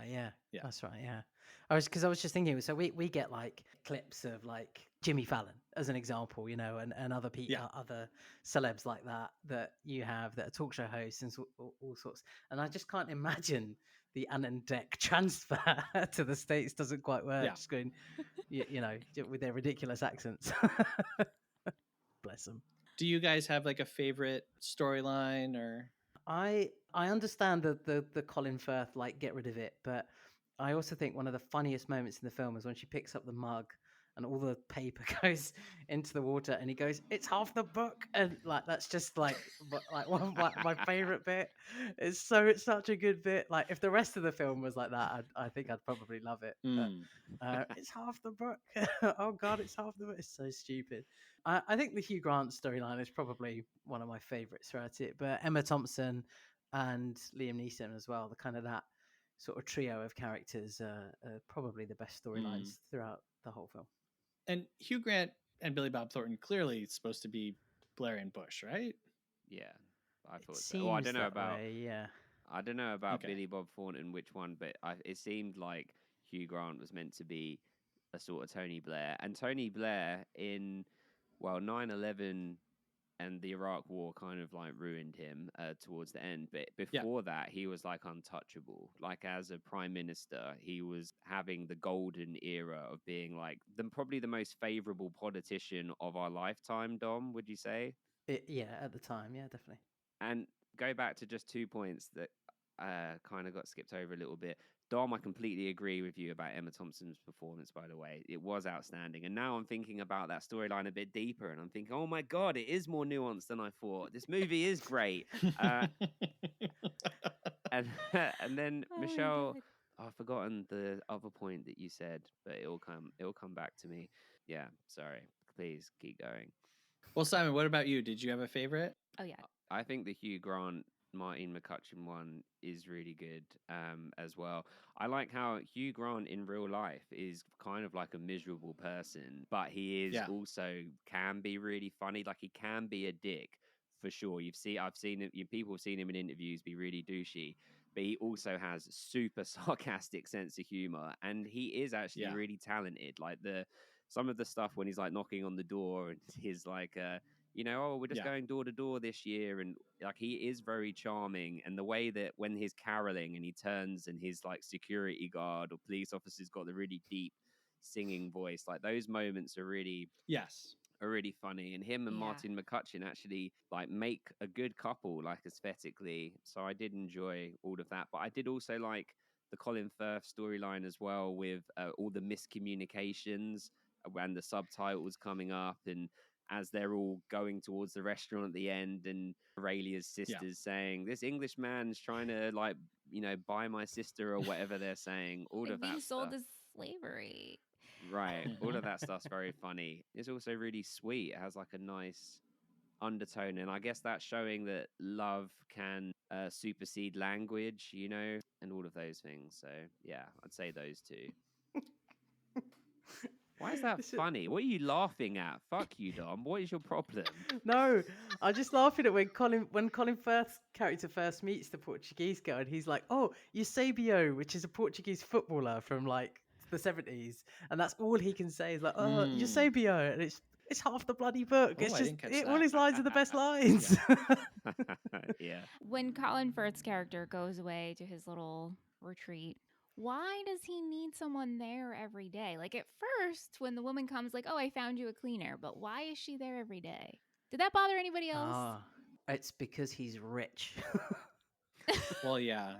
Yeah. That's right. Yeah. I was just thinking. So we get like clips of like Jimmy Fallon as an example, and other people, other celebs like that you have that are talk show hosts and all sorts. And I just can't imagine the Ant and Deck transfer to the States doesn't quite work. Yeah. Just going, with their ridiculous accents. Bless them. Do you guys have like a favorite storyline or? I understand the Colin Firth like get rid of it, but I also think one of the funniest moments in the film is when she picks up the mug and all the paper goes into the water and he goes, "It's half the book," and like that's just like one of my favorite bit. It's such a good bit. Like if the rest of the film was like that, I think I'd probably love it. But, it's half the book. Oh God, it's half the book. It's so stupid. I think the Hugh Grant storyline is probably one of my favorites throughout it. But Emma Thompson, and Liam Neeson as well. The kind of that sort of trio of characters are probably the best storylines throughout the whole film. And Hugh Grant and Billy Bob Thornton clearly supposed to be Blair and Bush, right? Yeah, I thought so. Well, I don't know about I don't know about Billy Bob Thornton, which one, but it seemed like Hugh Grant was meant to be a sort of Tony Blair, and Tony Blair in 9/11 and the Iraq War kind of like ruined him towards the end. But before that, he was like untouchable. Like as a prime minister, he was having the golden era of being like probably the most favorable politician of our lifetime. Dom, would you say? Yeah, at the time, yeah, definitely. And go back to just 2 points that kind of got skipped over a little bit. Dom, I completely agree with you about Emma Thompson's performance, by the way. It was outstanding. And now I'm thinking about that storyline a bit deeper, and I'm thinking, oh my God, it is more nuanced than I thought. This movie is great. And then, Michelle, I've forgotten the other point that you said, but it'll come back to me. Yeah, sorry. Please keep going. Well, Simon, what about you? Did you have a favorite? Oh, yeah. I think the Hugh Grant Martin McCutcheon one is really good as well. I like how Hugh Grant in real life is kind of like a miserable person, but he is also can be really funny. Like he can be a dick for sure. I've seen it. People have seen him in interviews be really douchey, but he also has super sarcastic sense of humor, and he is actually really talented. Like some of the stuff when he's like knocking on the door and he's like, we're just going door to door this year. And like, he is very charming. And the way that when he's caroling and he turns and his like security guard or police officer's got the really deep singing voice, like those moments are really, are really funny. And him and Martin McCutcheon actually like make a good couple, like aesthetically. So I did enjoy all of that. But I did also like the Colin Firth storyline as well, with all the miscommunications when the subtitles coming up, and as they're all going towards the restaurant at the end, and Aurelia's sisters saying, this English man's trying to buy my sister, or whatever they're saying. All of that being sold stuff. as slavery. Right. All of that stuff's very funny. It's also really sweet. It has like a nice undertone, and I guess that's showing that love can supersede language, and all of those things. So yeah, I'd say those two. Why is that funny? What are you laughing at? Fuck you, Dom. What is your problem? No, I'm just laughing at when Colin Firth's character first meets the Portuguese girl, and he's like, "Oh, Eusebio," which is a Portuguese footballer from like the 70s, and that's all he can say is like, "Oh, Eusebio," and it's half the bloody book. It's just all his lines are the best lines. Yeah. When Colin Firth's character goes away to his little retreat, why does he need someone there every day? Like at first, when the woman comes, like, "Oh, I found you a cleaner," but why is she there every day? Did that bother anybody else? It's because he's rich. Well, yeah.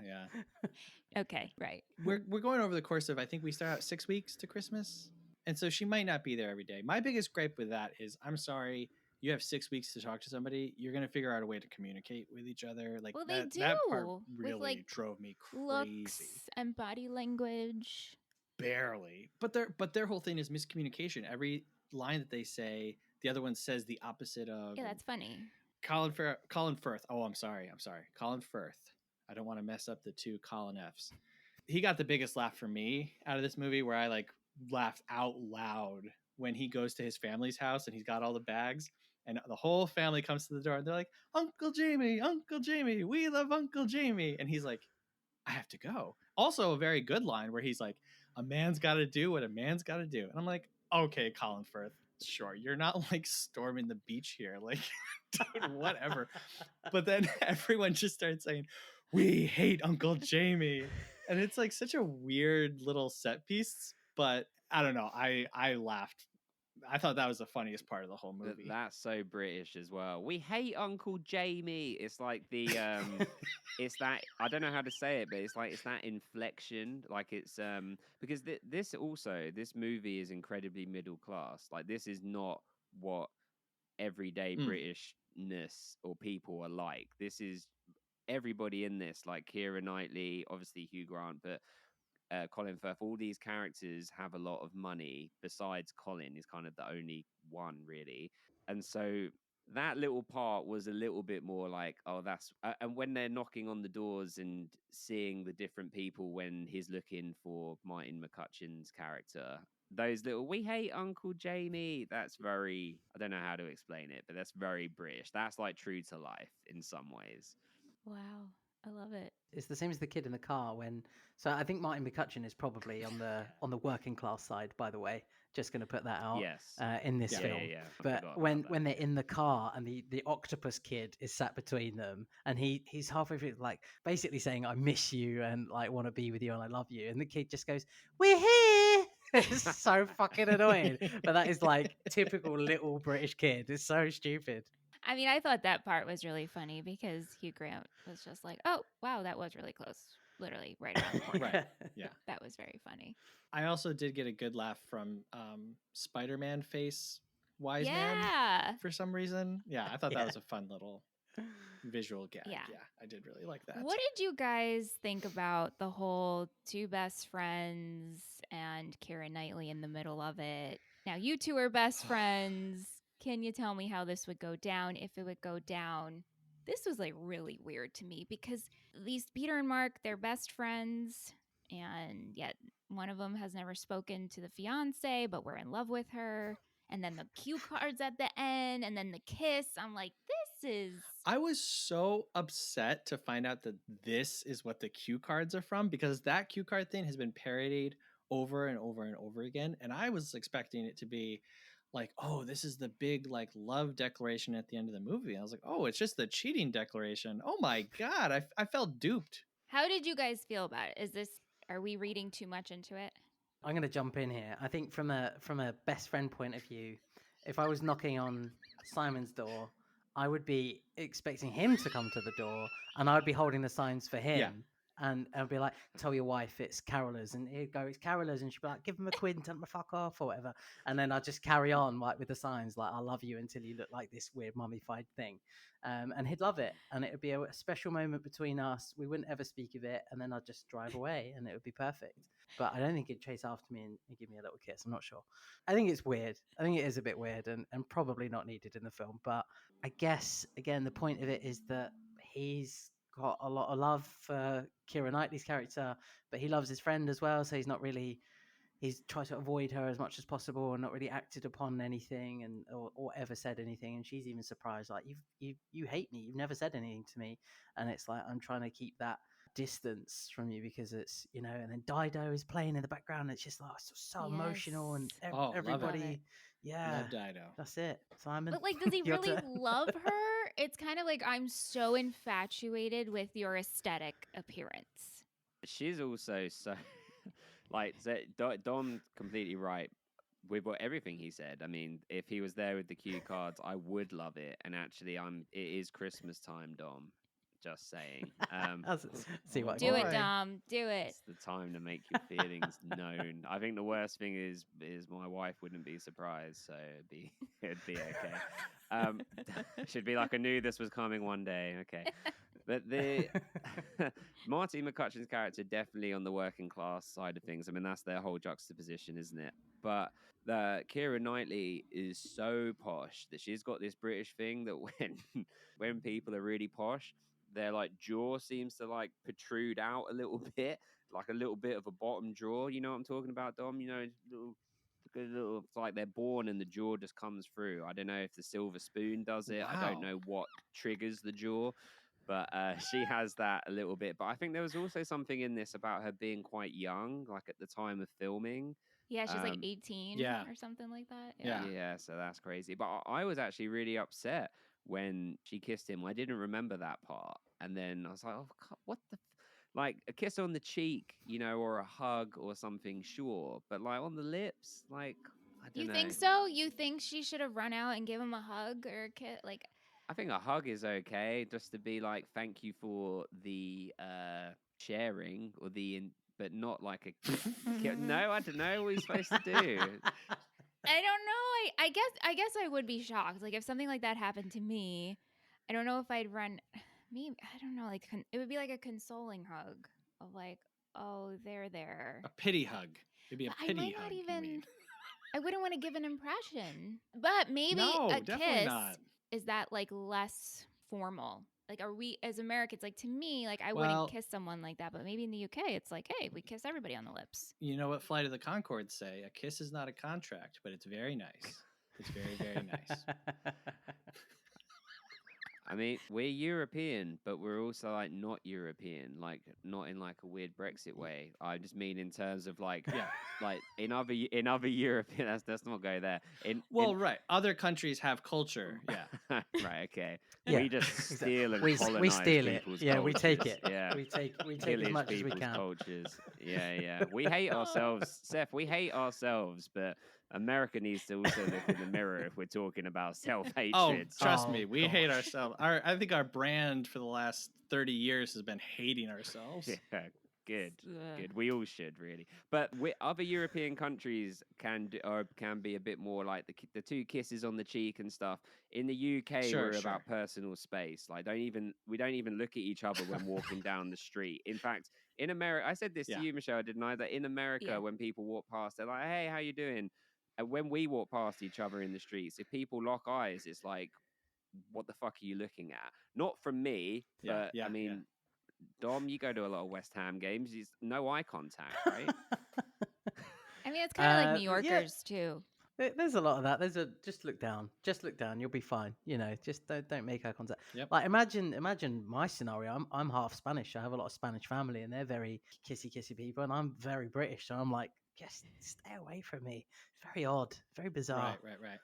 Okay, right. We're going over the course of, I think we start out 6 weeks to Christmas, and so she might not be there every day. My biggest gripe with that is, I'm sorry, you have 6 weeks to talk to somebody. You're going to figure out a way to communicate with each other. Like, they do. That part really with, like, drove me crazy. Looks and body language. Barely. But their whole thing is miscommunication. Every line that they say, the other one says the opposite of. Yeah, that's funny. Colin Firth. Oh, I'm sorry. Colin Firth. I don't want to mess up the two Colin F's. He got the biggest laugh from me out of this movie, where I like laughed out loud when he goes to his family's house and he's got all the bags. And the whole family comes to the door and they're like, Uncle Jamie, we love Uncle Jamie. And he's like, I have to go. Also a very good line where he's like, a man's got to do what a man's got to do. And I'm like, okay, Colin Firth, sure. You're not like storming the beach here. Like, dude, whatever. But then everyone just started saying, we hate Uncle Jamie. And it's like such a weird little set piece. But I don't know. I laughed. I thought that was the funniest part of the whole movie. That's so British as well. We hate Uncle Jamie. It's like the it's that, I don't know how to say it, but it's that inflection. Like it's because this movie is incredibly middle class. Like this is not what everyday Britishness or people are like. This is everybody in this, like Keira Knightley, obviously Hugh Grant, but Colin Firth, all these characters have a lot of money. Besides Colin is kind of the only one really. And so that little part was a little bit more like, oh, that's and when they're knocking on the doors and seeing the different people when he's looking for Martin McCutcheon's character, those little "we hate Uncle Jamie," that's very, I don't know how to explain it, but that's very British. That's like true to life in some ways. Wow, I love it. It's the same as the kid in the car when. So I think Martin McCutcheon is probably on the working class side. By the way, just going to put that out. Yes. In this film. Yeah. But when they're in the car and the octopus kid is sat between them, and he's halfway through like basically saying, "I miss you," and like want to be with you and I love you, and the kid just goes, "We're here." It's so fucking annoying. But that is like typical little British kid. It's so stupid. I mean, I thought that part was really funny because Hugh Grant was just like, "Oh, wow, that was really close." Literally right around the corner. Right. Yeah. That was very funny. I also did get a good laugh from Spider-Man face Wise Yeah. Man for some reason. Yeah, I thought that was a fun little visual gag. Yeah. Yeah, I did really like that. What did you guys think about the whole two best friends and Keira Knightley in the middle of it? Now, you two are best friends. Can you tell me how this would go down, if it would go down? This was like really weird to me because these Peter and Mark, they're best friends, and yet one of them has never spoken to the fiance, but we're in love with her. And then the cue cards at the end, and then the kiss. I'm like, this is. I was so upset to find out that this is what the cue cards are from, because that cue card thing has been parodied over and over and over again. And I was expecting it to be like, oh, this is the big like love declaration at the end of the movie. I was like, oh, it's just the cheating declaration. Oh my God, I felt duped. How did you guys feel about it? Are we reading too much into it? I'm going to jump in here. I think from a best friend point of view, if I was knocking on Simon's door, I would be expecting him to come to the door, and I'd be holding the signs for him. Yeah. And I'd be like, tell your wife it's Carolers. And he'd go, it's Carolers. And she'd be like, give him a quid and tell him to fuck off or whatever. And then I'd just carry on like with the signs, like, I love you until you look like this weird mummified thing. And he'd love it. And it would be a special moment between us. We wouldn't ever speak of it. And then I'd just drive away and it would be perfect. But I don't think he'd chase after me and give me a little kiss. I'm not sure. I think it's weird. I think it is a bit weird and probably not needed in the film. But I guess, again, the point of it is that he's got a lot of love for Keira Knightley's character, but he loves his friend as well, so he's tried to avoid her as much as possible and not really acted upon anything or ever said anything. And she's even surprised, like, you hate me, you've never said anything to me. And it's like, I'm trying to keep that distance from you because it's, and then Dido is playing in the background. It's just like so emotional, and everybody, love Dido. That's it, Simon. But like, does he really love her? It's kind of like, I'm so infatuated with your aesthetic appearance. She's also so like Dom completely right with everything he said. I mean, if he was there with the cue cards, I would love it. And actually, it is Christmas time, Dom. Just saying. See what? Do it, Dom. Do it. It's the time to make your feelings known. I think the worst thing is my wife wouldn't be surprised, so it'd be okay. Should be like, I knew this was coming one day. Okay, but the Marty McCutcheon's character definitely on the working class side of things. I mean, that's their whole juxtaposition, isn't it? But the Keira Knightley is so posh that she's got this British thing that when people are really posh, their like jaw seems to like protrude out a little bit, like a little bit of a bottom jaw. You know what I'm talking about, Dom? Little, it's like they're born and the jaw just comes through. I don't know if the silver spoon does it. Wow. I don't know what triggers the jaw, but she has that a little bit. But I think there was also something in this about her being quite young, like at the time of filming. Yeah, she's like 18 or something like that. Yeah, so that's crazy. But I was actually really upset when she kissed him. I didn't remember that part. And then I was like, oh, God, what the... Like, a kiss on the cheek, or a hug or something, sure. But, like, on the lips, like, I don't know. You think so? You think she should have run out and give him a hug or a kiss? Like, I think a hug is okay, just to be like, thank you for the sharing or but not like a... No, I don't know what he's supposed to do. I don't know. I guess I would be shocked. Like, if something like that happened to me, I don't know if I'd run. Maybe, I don't know. Like, it would be like a consoling hug of like, oh, they're there. A pity hug. It'd be a pity hug. I might not even. I wouldn't want to give an impression, but maybe a kiss. Not. is that like less formal? Like, are we as Americans, like to me, like I Well- wouldn't kiss someone like that, but maybe in the UK, it's like, hey, we kiss everybody on the lips. You know what Flight of the Conchords say? A kiss is not a contract, but it's very nice. It's very, very nice. I mean, we're European, but we're also like not European, like not in like a weird Brexit way. I just mean in terms of like, like in other European. Let's not go there. Right. Other countries have culture. Yeah. Right. Okay. Yeah, We just steal and we colonize steal it. people's Yeah, we take cultures. it. Yeah. We take Pillage as much as we people's can. cultures. Yeah. We hate ourselves, Seth. We hate ourselves, but America needs to also look in the mirror if we're talking about self-hatred. Oh, trust me, we hate ourselves. I think our brand for the last 30 years has been hating ourselves. Yeah, good. We all should really, but other European countries can be a bit more like the two kisses on the cheek and stuff. In the UK, we're about personal space. Like, we don't even look at each other when walking down the street. In fact, in America, I said this to you, Michelle, didn't I? That in America, when people walk past, they're like, "Hey, how you doing?" And when we walk past each other in the streets, if people lock eyes, it's like, what the fuck are you looking at? Not from me, but I mean, Dom, you go to a lot of West Ham games. It's no eye contact, right? I mean, it's kind of like New Yorkers too. There's a lot of that. Just look down. Just look down. You'll be fine. You know, just don't make eye contact. Yep. Like imagine my scenario. I'm half Spanish. I have a lot of Spanish family, and they're very kissy people, and I'm very British. So I'm like, just stay away from me. It's very odd, very bizarre. Right.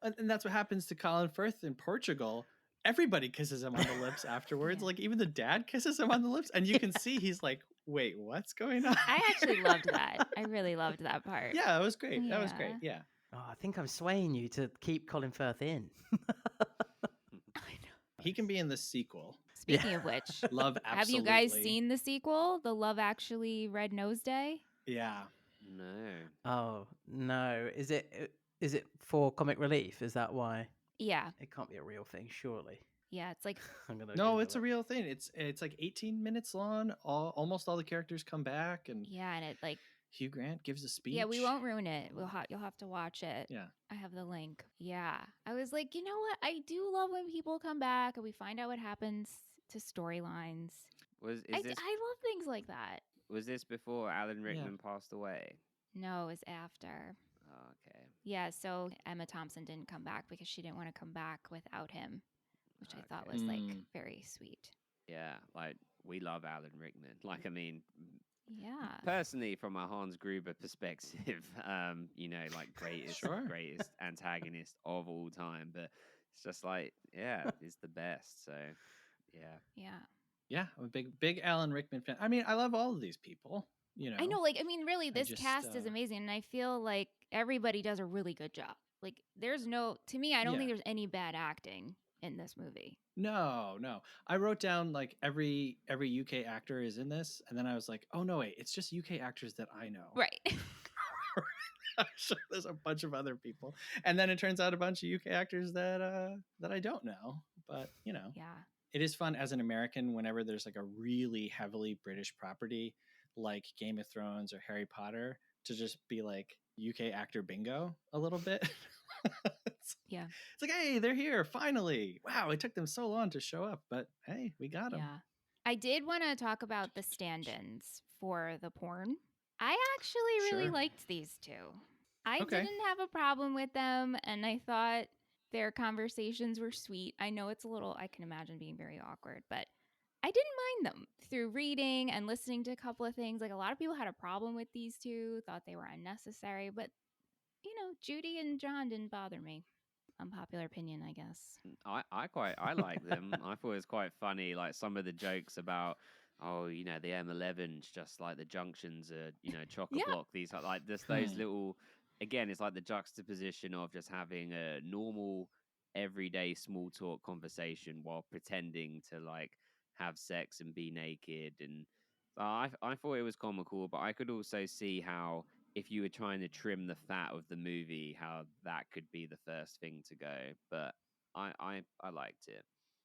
And that's what happens to Colin Firth in Portugal. Everybody kisses him on the lips afterwards. Like even the dad kisses him on the lips, and you can see he's like, "Wait, what's going on?" I actually loved that. I really loved that part. Yeah, it was great. That was great. Yeah. Oh, I think I'm swaying you to keep Colin Firth in. He can be in the sequel. Speaking of which, Love Absolutely. Have you guys seen the sequel, the Love Actually Red Nose Day? Yeah. No. Oh no! Is it for comic relief? Is that why? Yeah. It can't be a real thing, surely. Yeah, it's like No, it's a real thing. It's like 18 minutes long. Almost all the characters come back, and and it like Hugh Grant gives a speech. Yeah, we won't ruin it. You'll have to watch it. Yeah. I have the link. Yeah. I was like, you know what? I do love when people come back and we find out what happens to storylines. I love things like that. Was this before Alan Rickman passed away? No, it was after. Oh, okay. Yeah, so Emma Thompson didn't come back because she didn't want to come back without him, which I thought was like very sweet. Yeah, like we love Alan Rickman. Like, I mean, yeah. Personally, from a Hans Gruber perspective, you know, like greatest antagonist of all time. But it's just like, he's the best. So, yeah. Yeah, I'm a big Alan Rickman fan. I mean, I love all of these people. You know, I know, really, this cast is amazing, and I feel like everybody does a really good job. Like, to me, I don't think there's any bad acting in this movie. No. I wrote down like every UK actor is in this, and then I was like, oh no, wait, it's just UK actors that I know. Right. I'm sure there's a bunch of other people, and then it turns out a bunch of UK actors that I don't know. But you know, it is fun as an American whenever there's like a really heavily British property like Game of Thrones or Harry Potter to just be like UK actor bingo a little bit. It's like, hey, they're here finally. Wow, it took them so long to show up, but hey, we got them. Yeah. I did want to talk about the stand-ins for the porn. I actually really liked these two. I didn't have a problem with them, and I thought their conversations were sweet. I know it's I can imagine being very awkward, but I didn't mind them through reading and listening to a couple of things. Like, a lot of people had a problem with these two, thought they were unnecessary, but you know, Judy and John didn't bother me. Unpopular opinion, I guess. I like them. I thought it was quite funny, like some of the jokes about, oh, you know, the M11's just like the junctions are, you know, chock-a-block. These are like just those little, again, it's like the juxtaposition of just having a normal, everyday small talk conversation while pretending to like have sex and be naked. And I thought it was comical, but I could also see how if you were trying to trim the fat of the movie, how that could be the first thing to go. But I liked it.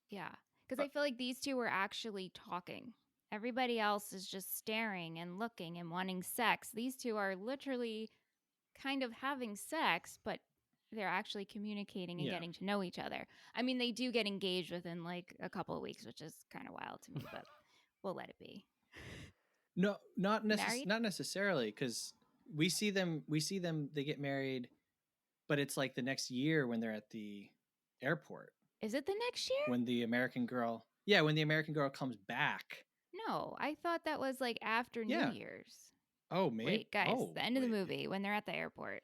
Yeah, because I feel like these two were actually talking. Everybody else is just staring and looking and wanting sex. These two are literally kind of having sex, but they're actually communicating and Yeah. getting to know each other. I mean, they do get engaged within like a couple of weeks, which is kind of wild to me, but we'll let it be. No, not Married? not necessarily, because we see them. They get married, but it's like the next year when they're at the airport. Is it the next year? When the American girl, yeah, when the American girl comes back. No, I thought that was like after Yeah. New Year's. Oh, maybe. Wait, guys, Oh, the end of the movie when they're at the airport.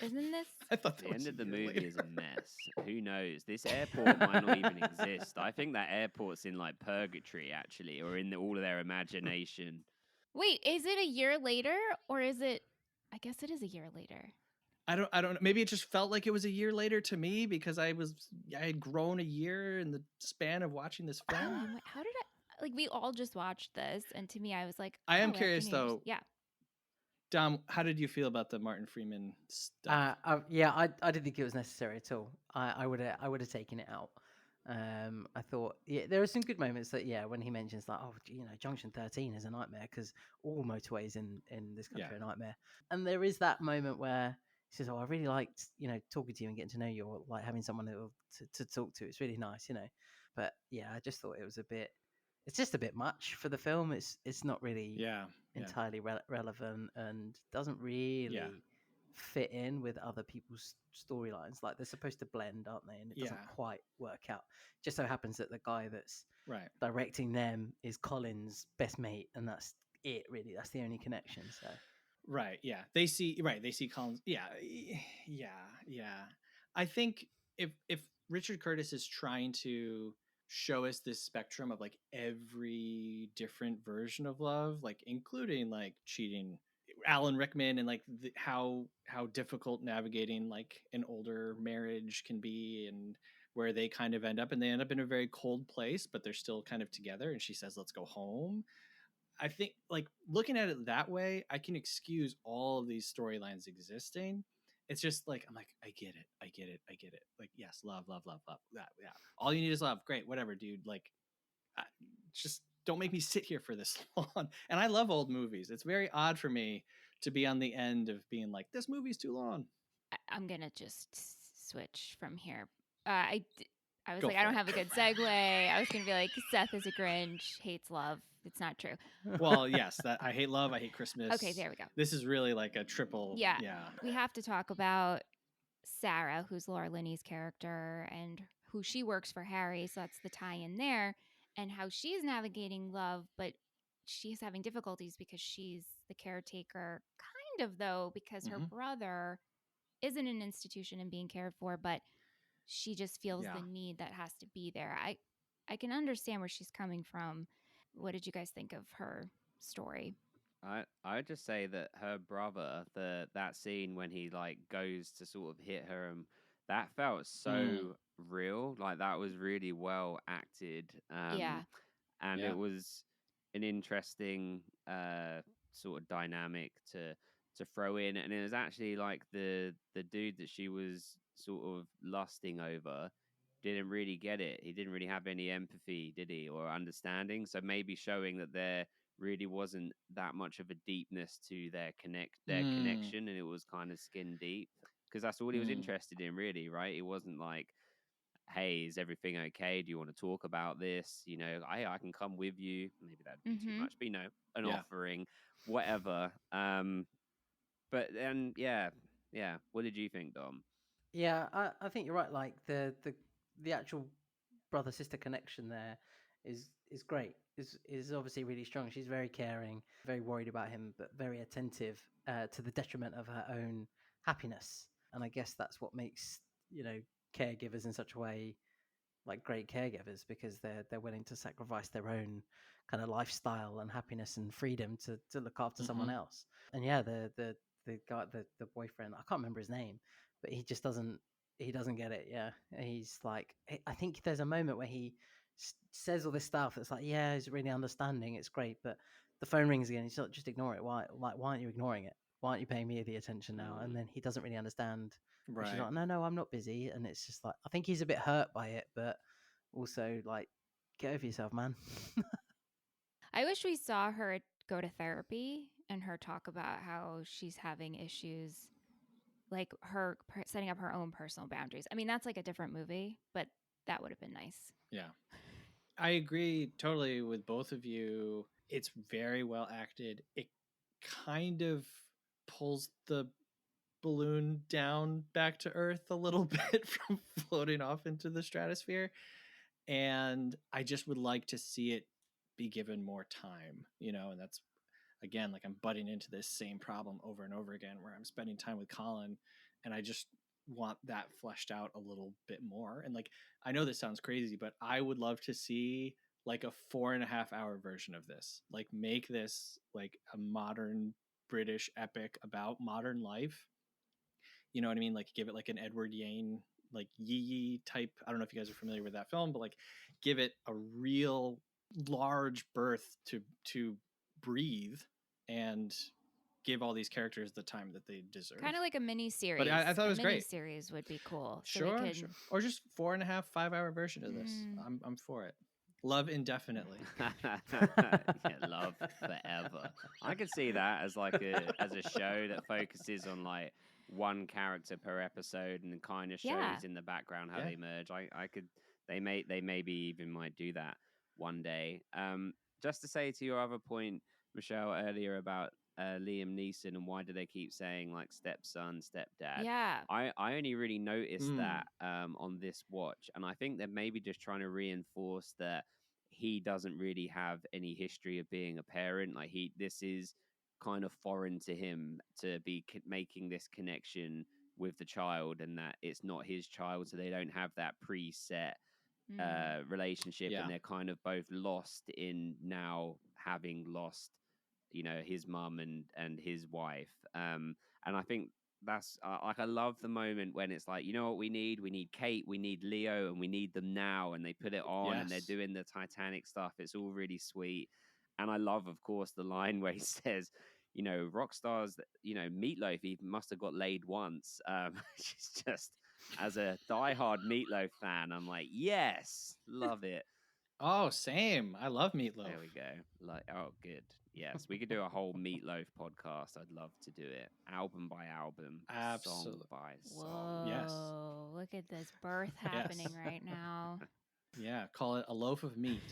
Isn't this? I thought The end of the movie is a mess. Who knows? This airport might not even exist. I think that airport's in like purgatory, actually, or in all of their imagination. Wait, is it a year later or is it? I guess it is a year later. I don't. Maybe it just felt like it was a year later to me because I had grown a year in the span of watching this film. How did I? Like, we all just watched this, and to me, I was like, I am oh, after curious New Year's. though. Yeah. Dom, how did you feel about the Martin Freeman stuff? Yeah, I didn't think it was necessary at all. I would have taken it out. I thought, yeah, there are some good moments that, yeah, when he mentions that, oh, you know, Junction 13 is a nightmare because all motorways in this country are a nightmare. And there is that moment where he says, oh, I really liked, you know, talking to you and getting to know you, or like having someone to talk to. It's really nice, you know. But yeah, I just thought it was it's just a bit much for the film. It's not really entirely relevant and doesn't really fit in with other people's storylines. Like, they're supposed to blend, aren't they? And it doesn't quite work out. Just so happens that the guy that's directing them is Colin's best mate, and that's it, really. That's the only connection. So they see Colin's. I think if Richard Curtis is trying to show us this spectrum of like every different version of love, like including like cheating, Alan Rickman, and like how difficult navigating like an older marriage can be, and where they kind of end up, and they end up in a very cold place, but they're still kind of together. And she says, "Let's go home." I think, like, looking at it that way, I can excuse all of these storylines existing. It's just like, I'm like, I get it. Like, yes, love. Yeah. All you need is love. Great. Whatever, dude. Like, just don't make me sit here for this long. And I love old movies. It's very odd for me to be on the end of being like, this movie's too long. I'm going to just switch from here. I was like, I don't have a good segue. I was going to be like, Seth is a Grinch, hates love. It's not true. Well, yes, that I hate love. I hate Christmas. Okay, there we go. This is really like a triple. Yeah. We have to talk about Sarah, who's Laura Linney's character, and who she works for Harry. So that's the tie-in there, and how she's navigating love, but she's having difficulties because she's the caretaker, kind of, though, because her brother is in an institution and being cared for, but she just feels the need that has to be there. I can understand where she's coming from. What did you guys think of her story? I would just say that her brother, that scene when he like goes to sort of hit her, that felt so real. Like, that was really well acted. And it was an interesting sort of dynamic to throw in. And it was actually like the dude that she was sort of lusting over didn't really get it. He didn't really have any empathy, did he, or understanding? So maybe showing that there really wasn't that much of a deepness to their connection, and it was kind of skin deep, because that's all he was interested in, really, right? It wasn't like, hey, is everything okay? Do you want to talk about this? You know, I can come with you. Maybe that'd be too much, but you know, an offering, whatever. But then, yeah. What did you think, Dom? Yeah, I think you're right. Like, the actual brother sister connection there is great. Is obviously really strong. She's very caring, very worried about him, but very attentive to the detriment of her own happiness. And I guess that's what makes, you know, caregivers in such a way like great caregivers, because they're willing to sacrifice their own kind of lifestyle and happiness and freedom to look after someone else. And yeah, the guy, the boyfriend, I can't remember his name, but he just doesn't get it. Yeah, he's like, I think there's a moment where he says all this stuff that's like, yeah, he's really understanding, it's great, but the phone rings again. He's like, just ignore it. Why aren't you ignoring it? Why aren't you paying me the attention now? And then he doesn't really understand. Right. She's like, no, I'm not busy. And it's just like, I think he's a bit hurt by it, but also like, get over yourself, man. I wish we saw her go to therapy and her talk about how she's having issues like her setting up her own personal boundaries. I mean, that's like a different movie, but that would have been nice. Yeah. I agree totally with both of you. It's very well acted. It kind of pulls the balloon down back to Earth a little bit from floating off into the stratosphere. And I just would like to see it be given more time, and that's, again, like I'm butting into this same problem over and over again where I'm spending time with Colin and I just want that fleshed out a little bit more. And like, I know this sounds crazy, but I would love to see like a 4.5 hour version of this, like make this like a modern British epic about modern life. You know what I mean? Like give it like an Edward Yain, like Yee type. I don't know if you guys are familiar with that film, but like give it a real large berth to breathe and give all these characters the time that they deserve. Kind of like a mini series. But I thought it was great. Series would be cool. Sure. Or just 4.5, 5 hour version of this. I'm for it. Love indefinitely. Yeah, love forever. I could see that as like as a show that focuses on like one character per episode and kind of shows in the background how they merge. I could. They maybe even might do that one day. Just to say to your other point, Michelle, earlier about Liam Neeson and why do they keep saying like stepson, stepdad? Yeah. I only really noticed that on this watch, and I think they're maybe just trying to reinforce that he doesn't really have any history of being a parent. Like this is kind of foreign to him to be making this connection with the child, and that it's not his child, so they don't have that preset relationship, and they're kind of both lost in now having lost his mum and his wife, and I think that's like I love the moment when it's like, what we need Kate, we need Leo, and we need them now, and they put it on and they're doing the Titanic stuff. It's all really sweet. And I love, of course, the line where he says, rock stars, Meatloaf even must have got laid once. She's just, as a diehard Meatloaf fan, I'm like, yes, love it. Oh, same. I love Meatloaf. There we go. Oh, good. Yes, we could do a whole Meatloaf podcast. I'd love to do it, album by album, absolutely, song by song. Whoa, yes. Look at this birth happening right now. Yeah, call it A Loaf of Meat.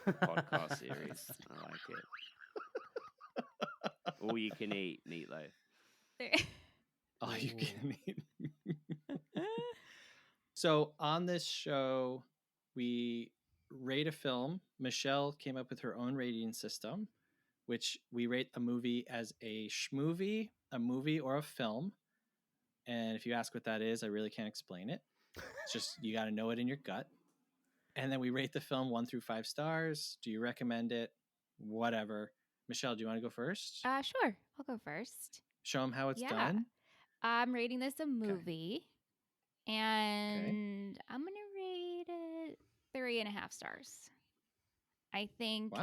Podcast series. I like it. All you can eat Meatloaf. All you can eat. So on this show, we rate a film. Michelle came up with her own rating system, which we rate a movie as a schmovie, a movie, or a film. And if you ask what that is, I really can't explain it. It's just, you got to know it in your gut. And then we rate the film 1 through 5 stars. Do you recommend it? Whatever. Michelle, do you want to go first? Sure. I'll go first. Show them how it's done. I'm rating this a movie. Okay. And I'm going to rate it 3.5 stars. I think,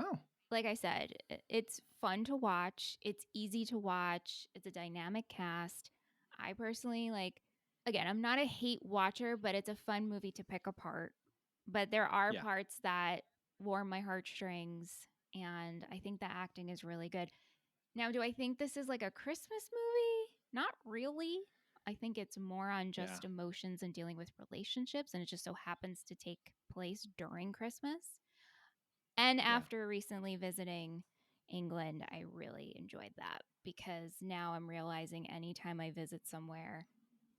like I said, it's fun to watch. It's easy to watch. It's a dynamic cast. I personally again, I'm not a hate watcher, but it's a fun movie to pick apart. But there are parts that warm my heartstrings, and I think the acting is really good. Now, do I think this is like a Christmas movie? Not really. I think it's more on just emotions and dealing with relationships, and it just so happens to take place during Christmas. And after recently visiting England, I really enjoyed that, because now I'm realizing anytime I visit somewhere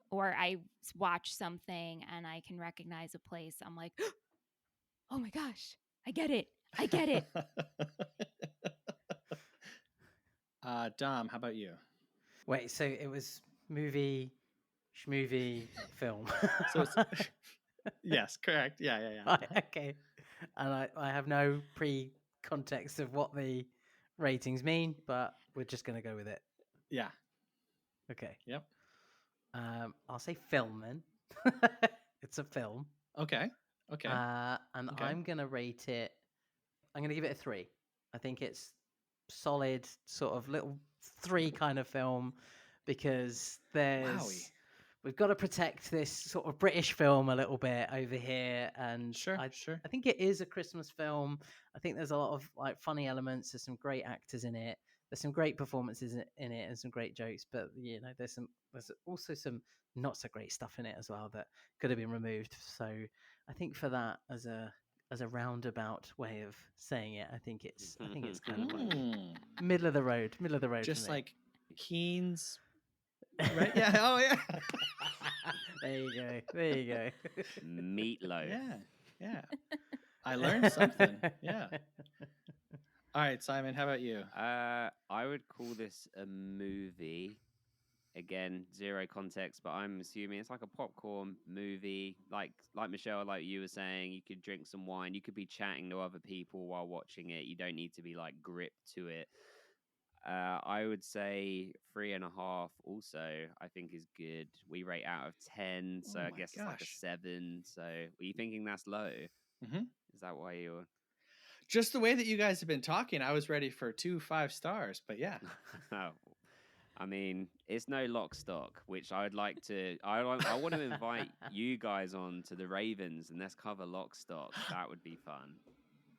or I watch something and I can recognize a place, I'm like, oh my gosh, I get it. I get it. Dom, how about you? Wait, so it was movie, schmovie, film. So it's, yes, correct. Yeah. Right, okay. And I have no pre-context of what the ratings mean, but we're just going to go with it. Yeah. Okay. Yep. I'll say film then. It's a film. Okay. And I'm going to rate it. I'm going to give it a 3. I think it's solid, sort of little 3 kind of film, because we've got to protect this sort of British film a little bit over here. And I think it is a Christmas film. I think there's a lot of funny elements. There's some great actors in it. there's some great performances in it and some great jokes, but there's also some not so great stuff in it as well that could have been removed. So I think for that, as a roundabout way of saying it, I think it's kind of like middle of the road. Just like Keen's, right? Yeah. Oh yeah. There you go. Meatloaf. Yeah. I learned something. Yeah. All right, Simon, how about you? I would call this a movie. Again, zero context, but I'm assuming it's like a popcorn movie. Like Michelle, like you were saying, you could drink some wine. You could be chatting to other people while watching it. You don't need to be like gripped to it. I would say 3.5 also, I think is good. We rate out of 10, so I guess it's like a 7. So were you thinking that's low? Mm-hmm. Is that why you're... Just the way that you guys have been talking, I was ready for 2 5 stars, but yeah. Oh, I mean, it's no Lock Stock, which I'd like to... I want to invite you guys on to the Ravens and let's cover Lock Stock. That would be fun.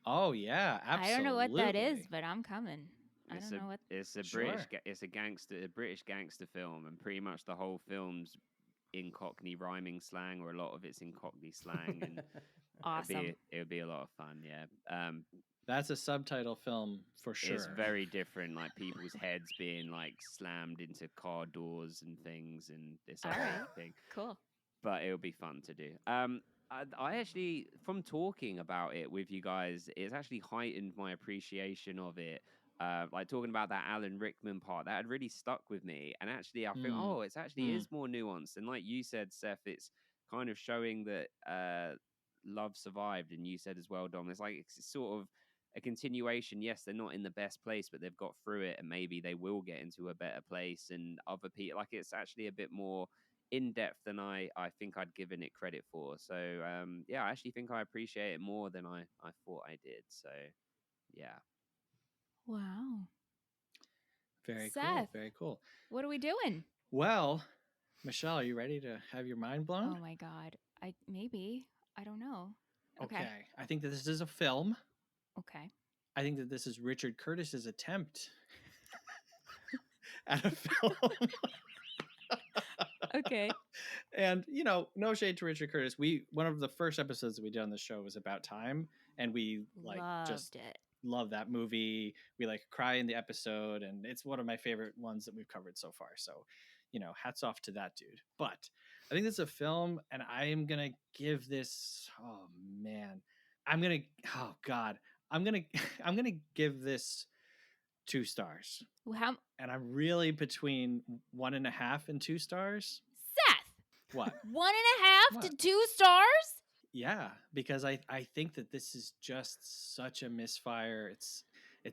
Oh, yeah, absolutely. I don't know what that is, but I'm coming. It's a British gangster film, and pretty much the whole film's in Cockney rhyming slang, or a lot of it's in Cockney slang, and awesome. It would be a lot of fun. Yeah, that's a subtitle film for sure. It's very different, like people's heads being like slammed into car doors and things, and this thing. Cool. But it would be fun to do. I actually, from talking about it with you guys, it's actually heightened my appreciation of it. Like talking about that Alan Rickman part, that had really stuck with me. And actually, I think, it's actually is more nuanced. And like you said, Seth, it's kind of showing that love survived. And you said as well, Dom, it's like it's sort of a continuation. Yes, they're not in the best place, but they've got through it, and maybe they will get into a better place. And other people, like it's actually a bit more in depth than I think I'd given it credit for. So I actually think I appreciate it more than I thought I did. So yeah. Wow. Very Seth, cool. Very cool. What are we doing? Well, Michelle, are you ready to have your mind blown? Oh my God. I don't know. Okay. I think that this is a film. Okay. I think that this is Richard Curtis's attempt at a film. Okay. And no shade to Richard Curtis. One of the first episodes that we did on the show was about time, and we loved it. Love that movie. We cry in the episode, and it's one of my favorite ones that we've covered so far. So, hats off to that dude. But I think this is a film, and I am gonna give this. Oh man, I'm gonna give this 2 stars. How? And I'm really between 1.5 and 2 stars. Seth. What? 1.5 to 2 stars? Yeah, because I think that this is just such a misfire. It's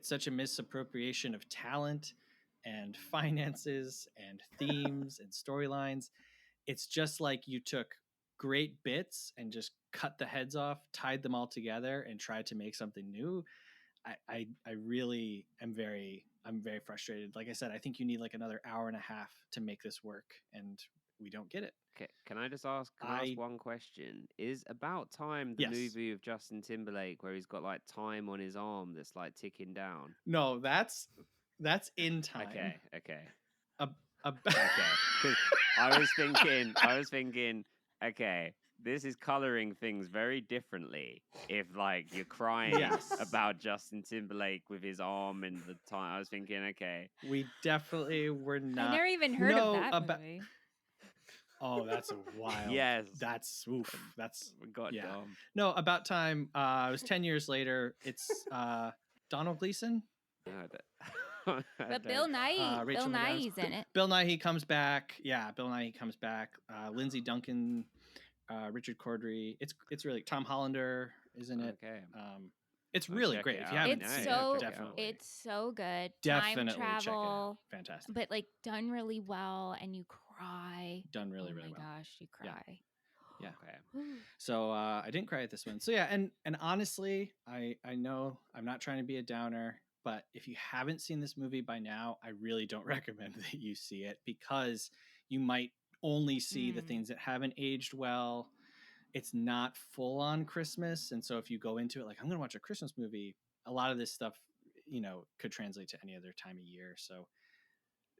such a misappropriation of talent and finances and themes and storylines. It's just like you took great bits and just cut the heads off, tied them all together, and tried to make something new. I really am I'm very frustrated. Like I said, I think you need another 1.5 hours to make this work, and we don't get it. Okay, can I just ask one question? Is About Time the movie with Justin Timberlake where he's got time on his arm that's ticking down? No, that's In Time. Okay. Okay. Because I was thinking, okay, this is coloring things very differently. If you're crying about Justin Timberlake with his arm and the time, I was thinking, okay, we definitely were not. I never even heard of that movie. Oh, that's a wild. Yes. That's oof. That's dumb. No, About Time. It was 10 years later. It's Donald Gleason. But Bill Nighy. Bill Nighy's in it. Bill Nighy comes back. Yeah, Bill Nighy comes back. Lindsay Duncan, Richard Cordry. It's really Tom Hollander is in it. Okay. It's really great. If you haven't seen it, definitely. It's so good. Definitely Time travel, check it out. Fantastic. But done really well, and you cry. Done really, really well. Oh my gosh, you cry. Yeah. Okay. So I didn't cry at this one. So yeah, and honestly, I know I'm not trying to be a downer, but if you haven't seen this movie by now, I really don't recommend that you see it, because you might only see the things that haven't aged well. It's not full on Christmas. And so if you go into it I'm going to watch a Christmas movie, a lot of this stuff could translate to any other time of year. So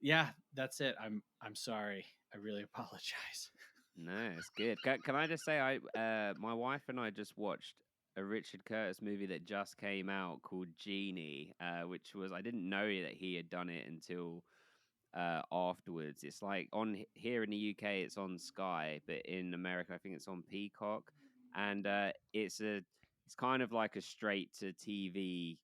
yeah, that's it. I'm sorry. I really apologize. No, it's good. Can I just say, my wife and I just watched a Richard Curtis movie that just came out called Genie, which was, I didn't know that he had done it until afterwards. It's like here in the UK, it's on Sky, but in America, I think it's on Peacock, and it's kind of like a straight to TV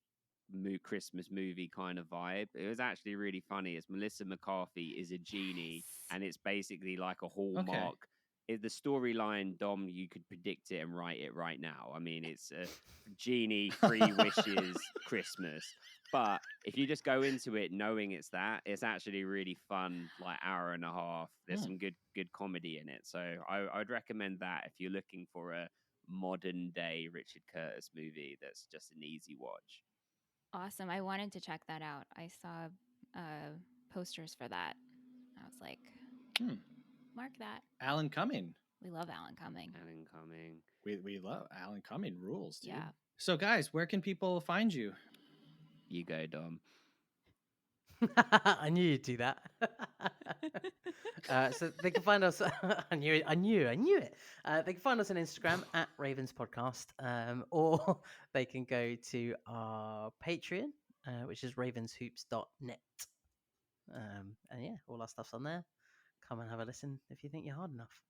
Christmas movie kind of vibe. It was actually really funny. It's Melissa McCarthy is a genie, and it's basically like a Hallmark. Okay. The storyline, Dom, you could predict it and write it right now. I mean, it's a genie, 3 wishes, Christmas. But if you just go into it knowing it's actually really fun, like hour and a half. There's some good comedy in it. So I'd recommend that if you're looking for a modern day Richard Curtis movie that's just an easy watch. Awesome. I wanted to check that out. I saw posters for that. I was like, mark that. Alan Cumming. We love Alan Cumming. Alan Cumming. We love Alan Cumming. Rules, dude. Yeah. So guys, where can people find you? You go, Dom. I knew you'd do that. So they can find us. I knew it. They can find us on Instagram at Ravens Podcast, or they can go to our Patreon, which is ravenshoops.net. And yeah, all our stuff's on there. Come and have a listen if you think you're hard enough.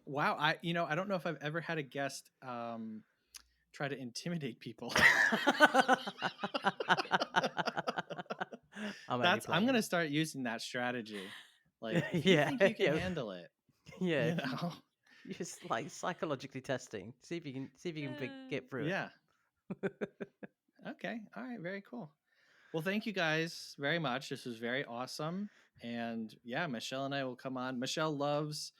Wow, I don't know if I've ever had a guest try to intimidate people. I'm gonna start using that strategy. Like, if you think you can handle it. Yeah, you're just like psychologically testing. See if you can get through it. Yeah. Okay. All right. Very cool. Well, thank you guys very much. This was very awesome. And yeah, Michelle and I will come on. Michelle loves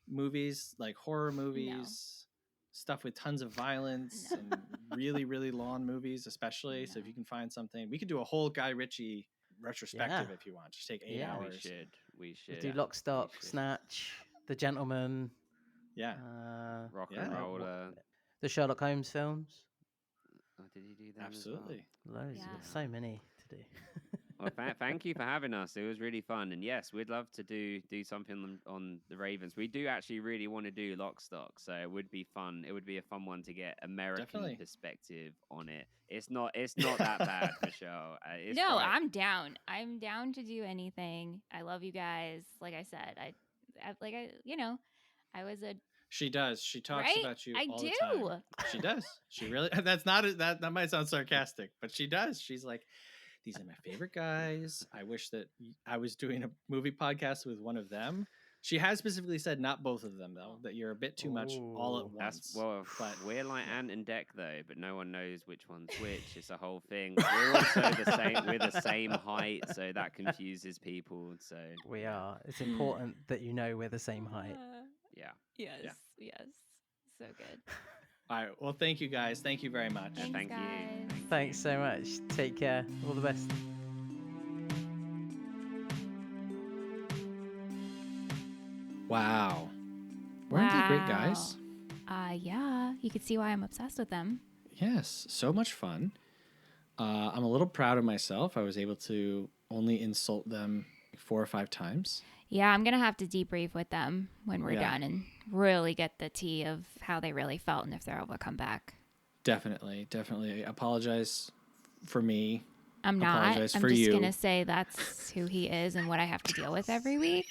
movies, like horror movies, stuff with tons of violence and really, really long movies, especially. So if you can find something, we could do a whole Guy Ritchie retrospective if you want. Just take 8 hours. We should. Do Lock, Stock, Snatch, The Gentleman. Yeah. Rock and Roller. The Sherlock Holmes films. Oh, did you do that? Absolutely. Loads. You've got so many to do. Well, thank you for having us. It was really fun, and yes, we'd love to do something on the Ravens. We do actually really want to do Lock, Stock, so it would be fun. It would be a fun one to get American perspective on it. It's not that bad, Michelle. I'm down. I'm down to do anything. I love you guys. Like I said, I was a. She does. She talks about you all the time. She does. She really. That might sound sarcastic, but she does. She's like, these are my favorite guys. I wish that I was doing a movie podcast with one of them. She has specifically said not both of them, though, that you're a bit too much all at once. But we're like Ant and Dec, though, but no one knows which one's which. It's a whole thing. We're also the same. We're the same height, so that confuses people. So we are. It's important that you know we're the same height. Yeah. Yes. So good. All right. Well, thank you guys. Thank you very much. Thank you. Thanks so much. Take care. All the best. Wow. Weren't they great guys? Yeah. You could see why I'm obsessed with them. Yes. So much fun. I'm a little proud of myself. I was able to only insult them 4 or 5 times. Yeah, I'm going to have to debrief with them when we're done and really get the tea of how they really felt and if they're able to come back. Definitely. Apologize for me. I'm not. Apologize I'm for just you. going to say that's who he is and what I have to deal with every week.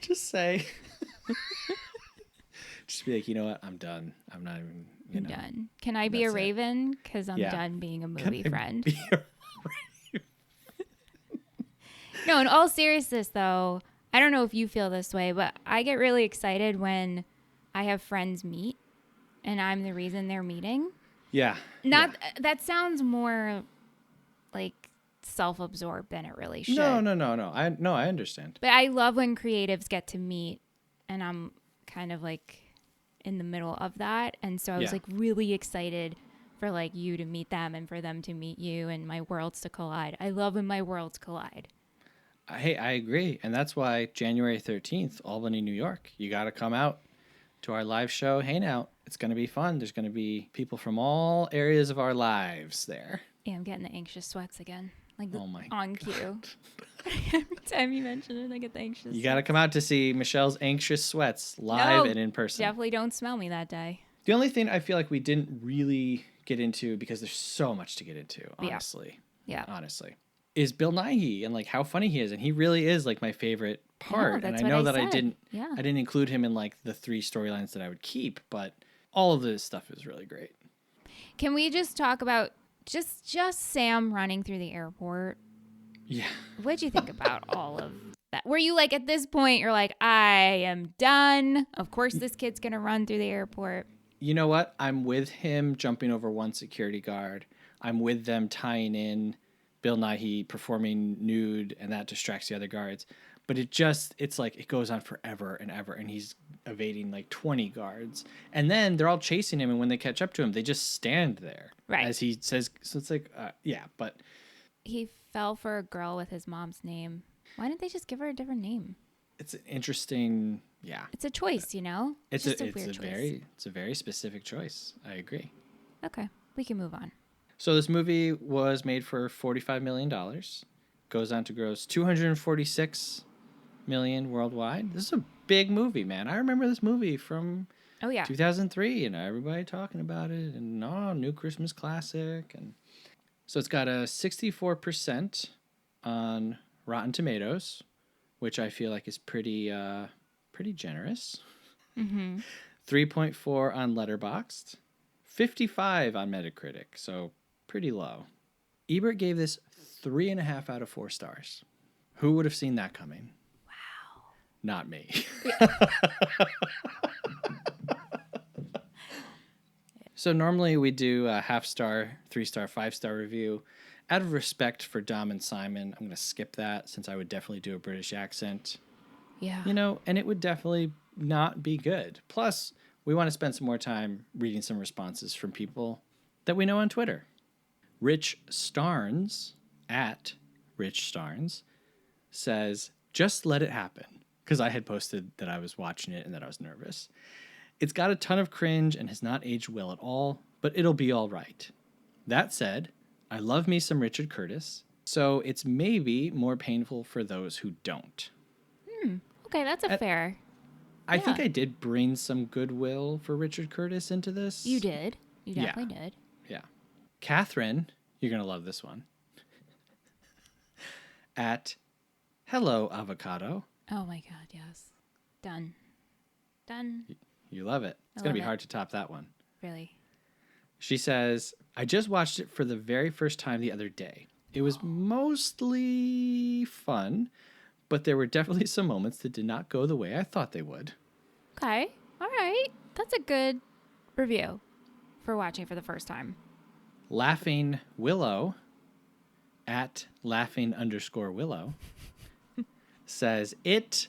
Just say. Just be like, you know what? I'm done. I'm not even, I'm done. Can I be a Raven? Because I'm done being a movie friend. No, in all seriousness, though, I don't know if you feel this way, but I get really excited when I have friends meet and I'm the reason they're meeting. Yeah. That sounds more like self-absorbed than it really should. No. I understand. But I love when creatives get to meet and I'm kind of like in the middle of that. And so I was like really excited for like you to meet them and for them to meet you and my worlds to collide. I love when my worlds collide. Hey, I agree. And that's why January 13th, Albany, New York, you got to come out to our live show Hangout. It's going to be fun. There's going to be people from all areas of our lives there. Yeah, I'm getting the anxious sweats again. Like oh my on cue. Every time you mention it, I get the anxious You got to come out to see Michelle's anxious sweats live and in person. Definitely don't smell me that day. The only thing I feel like we didn't really get into, because there's so much to get into, honestly. Yeah. Honestly. Is Bill Nighy and like how funny he is. And he really is like my favorite part. And I know that I didn't include him in like the 3 storylines that I would keep, but all of this stuff is really great. Can we just talk about just Sam running through the airport? Yeah. What'd you think about all of that? Were you like, at this point, you're like, I am done. Of course, this kid's going to run through the airport. You know what? I'm with him jumping over one security guard. I'm with them tying in Bill Nighy performing nude, and that distracts the other guards. But it's like it goes on forever and ever, and he's evading like 20 guards. And then they're all chasing him, and when they catch up to him, they just stand there. Right. As he says, so it's like, but... He fell for a girl with his mom's name. Why didn't they just give her a different name? It's an interesting, It's a choice, you know? It's just a weird choice. It's a very specific choice. I agree. Okay, we can move on. So this movie was made for $45 million. Goes on to gross $246 million worldwide. This is a big movie, man. I remember this movie from 2003, and everybody talking about it, and new Christmas classic. And so it's got a 64% on Rotten Tomatoes, which I feel like is pretty generous. 3.4 on Letterboxd, 55 on Metacritic, so pretty low. Ebert gave this 3.5 out of 4 stars. Who would have seen that coming? Wow. Not me. So normally we do a 0.5 star, 3-star, 5-star review. Out of respect for Dom and Simon, I'm going to skip that since I would definitely do a British accent. Yeah. And it would definitely not be good. Plus, we want to spend some more time reading some responses from people that we know on Twitter. Rich Starnes, at Rich Starnes, says, just let it happen. Because I had posted that I was watching it and that I was nervous. It's got a ton of cringe and has not aged well at all, but it'll be all right. That said, I love me some Richard Curtis, so it's maybe more painful for those who don't. Okay, that's a fair. I think I did bring some goodwill for Richard Curtis into this. You did. You definitely did. Yeah. Catherine, you're going to love this one. At Hello Avocado. Oh my God, yes. Done. You love it. It's going to be hard to top that one. Really? She says, I just watched it for the very first time the other day. It was mostly fun, but there were definitely some moments that did not go the way I thought they would. Okay. All right. That's a good review for watching for the first time. Laughing Willow, at laughing_Willow, says it ...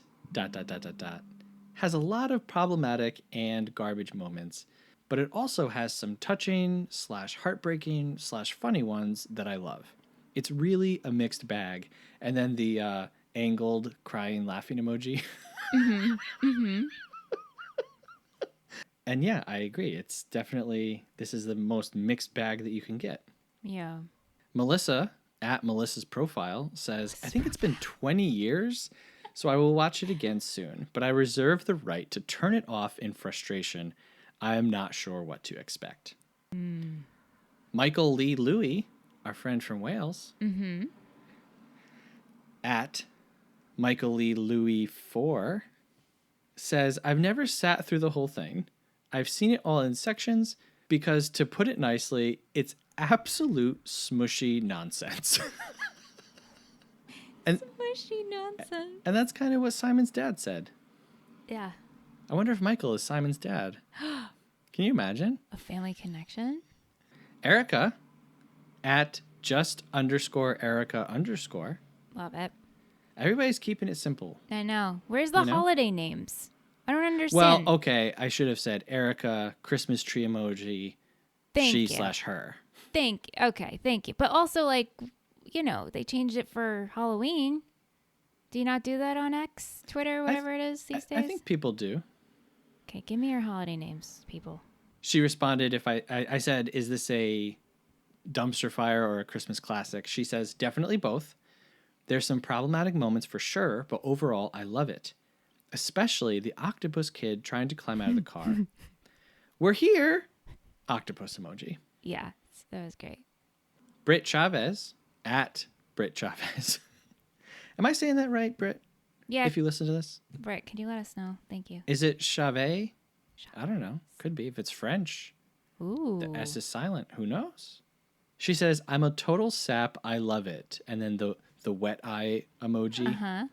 has a lot of problematic and garbage moments, but it also has some touching / heartbreaking / funny ones that I love. It's really a mixed bag. And then the angled crying laughing emoji. And yeah, I agree. It's definitely, this is the most mixed bag that you can get. Yeah. Melissa, at Melissa's profile, says, I think it's been 20 years, so I will watch it again soon, but I reserve the right to turn it off in frustration. I am not sure what to expect. Michael Lee Louie, our friend from Wales, at Michael Lee Louie 4, says, I've never sat through the whole thing. I've seen it all in sections because, to put it nicely, it's absolute smushy nonsense. Smushy nonsense. And that's kind of what Simon's dad said. Yeah. I wonder if Michael is Simon's dad. Can you imagine? A family connection? Erica, at just_Erica_. Love it. Everybody's keeping it simple. I know. Where's the holiday names? I don't understand. Well, okay, I should have said Erica, Christmas tree emoji, she/her. Thank you. Okay, thank you. But also, like, they changed it for Halloween. Do you not do that on X, Twitter, whatever it is these days? I think people do. Okay, give me your holiday names, people. She responded, if I said, is this a dumpster fire or a Christmas classic? She says, definitely both. There's some problematic moments for sure, but overall, I love it. Especially the octopus kid trying to climb out of the car. We're here! Octopus emoji. Yeah, that was great. Britt Chavez, at Britt Chavez. Am I saying that right, Britt? Yeah. If you listen to this? Britt, can you let us know? Thank you. Is it Chavez? I don't know. Could be if it's French. Ooh. The S is silent. Who knows? She says, I'm a total sap. I love it. And then the wet eye emoji. Uh-huh.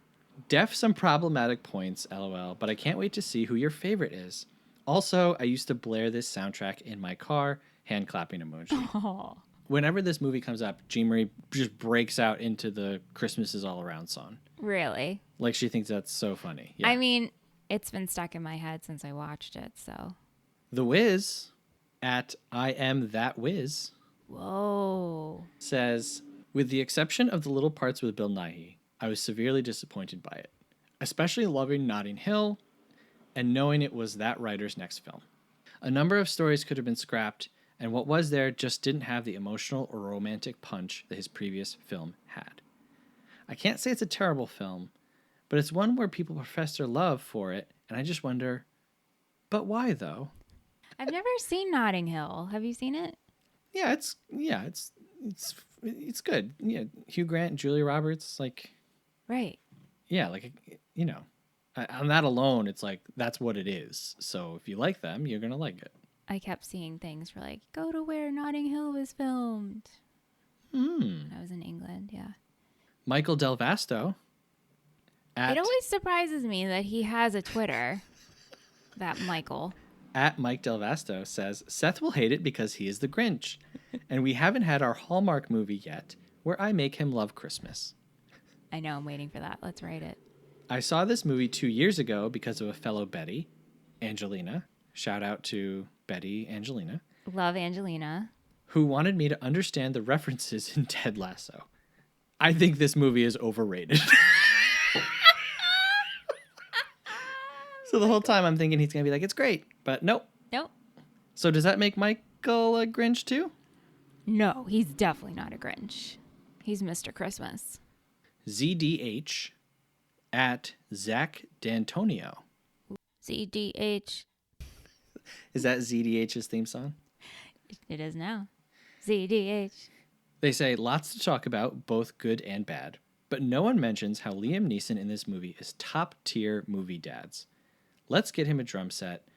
Def some problematic points, LOL, but I can't wait to see who your favorite is. Also, I used to blare this soundtrack in my car, hand clapping emoji. Oh. Whenever this movie comes up, Jean Marie just breaks out into the Christmas is All Around song. Really? Like she thinks that's so funny. Yeah. I mean, it's been stuck in my head since I watched it, so. The Wiz, at I am that Wiz. Whoa. Says, with the exception of the little parts with Bill Nighy, I was severely disappointed by it, especially loving Notting Hill and knowing it was that writer's next film. A number of stories could have been scrapped, and what was there just didn't have the emotional or romantic punch that his previous film had. I can't say it's a terrible film, but it's one where people profess their love for it, and I just wonder, but why though? I've never seen Notting Hill. Have you seen it? Yeah, it's good. Yeah, Hugh Grant, Julia Roberts, like. Right. Yeah, like, you know, on that alone, it's like, that's what it is. So if you like them, you're going to like it. I kept seeing things for like, go to where Notting Hill was filmed. When I was in England, yeah. Michael Del Vasto. It always surprises me that he has a Twitter, that Michael. At Mike Del Vasto says, Seth will hate it because he is the Grinch. And we haven't had our Hallmark movie yet where I make him love Christmas. I know, I'm waiting for that. Let's write it. I saw this movie 2 years ago because of a fellow Betty, Angelina. Shout out to Betty Angelina. Love Angelina. Who wanted me to understand the references in Ted Lasso. I think this movie is overrated. So the whole time I'm thinking he's going to be like, it's great. But nope. Nope. So does that make Michael a Grinch too? No, he's definitely not a Grinch. He's Mr. Christmas. ZDH at Zach D'Antonio. ZDH. Is that ZDH's theme song? It is now. ZDH. They say lots to talk about, both good and bad. But no one mentions how Liam Neeson in this movie is top-tier movie dads. Let's get him a drum set,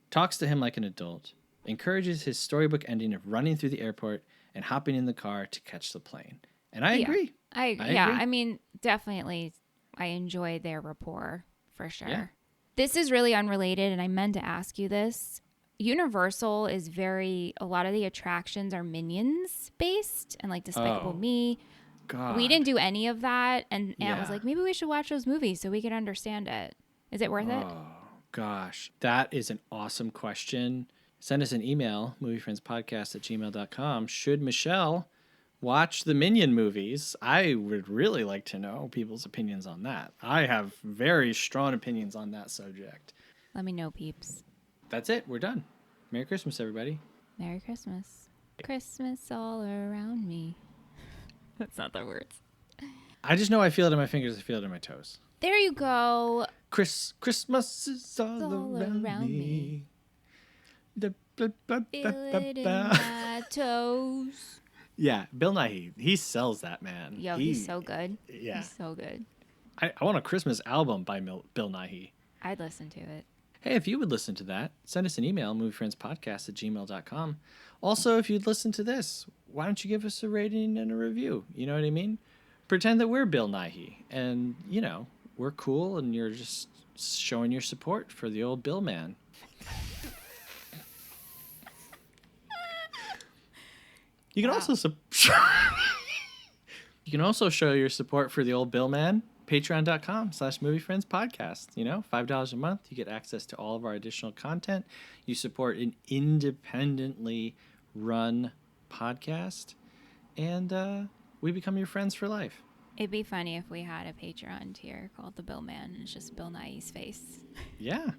talks to him like an adult, encourages his storybook ending of running through the airport and hopping in the car to catch the plane. And I agree. I agree. I mean, definitely I enjoy their rapport for sure. Yeah. This is really unrelated, and I meant to ask you this. Universal is a lot of the attractions are Minions based and like Despicable Me. God. We didn't do any of that. And Aunt was like, maybe we should watch those movies so we could understand it. Is it worth it? Oh, gosh. That is an awesome question. Send us an email, moviefriendspodcast@gmail.com. Should Michelle watch the Minion movies? I would really like to know people's opinions on that. I have very strong opinions on that subject. Let me know, peeps. That's it. We're done. Merry Christmas, everybody. Merry Christmas. Christmas all around me. That's not the words. I just know I feel it in my fingers. I feel it in my toes. There you go. Christmas is all around me. Feel it in my toes. Yeah, Bill Nighy. He sells that, man. Yo, he's so good. Yeah. He's so good. I want a Christmas album by Bill Nighy. I'd listen to it. Hey, if you would listen to that, send us an email, moviefriendspodcast@gmail.com. Also, if you'd listen to this, why don't you give us a rating and a review? You know what I mean? Pretend that we're Bill Nighy and, you know, we're cool and you're just showing your support for the old Bill man. You can also show your support for the old Bill man. Patreon.com/moviefriendspodcast. You know, $5 a month. You get access to all of our additional content. You support an independently run podcast. And we become your friends for life. It'd be funny if we had a Patreon tier called the Bill Man and it's just Bill Nighy's face. Yeah,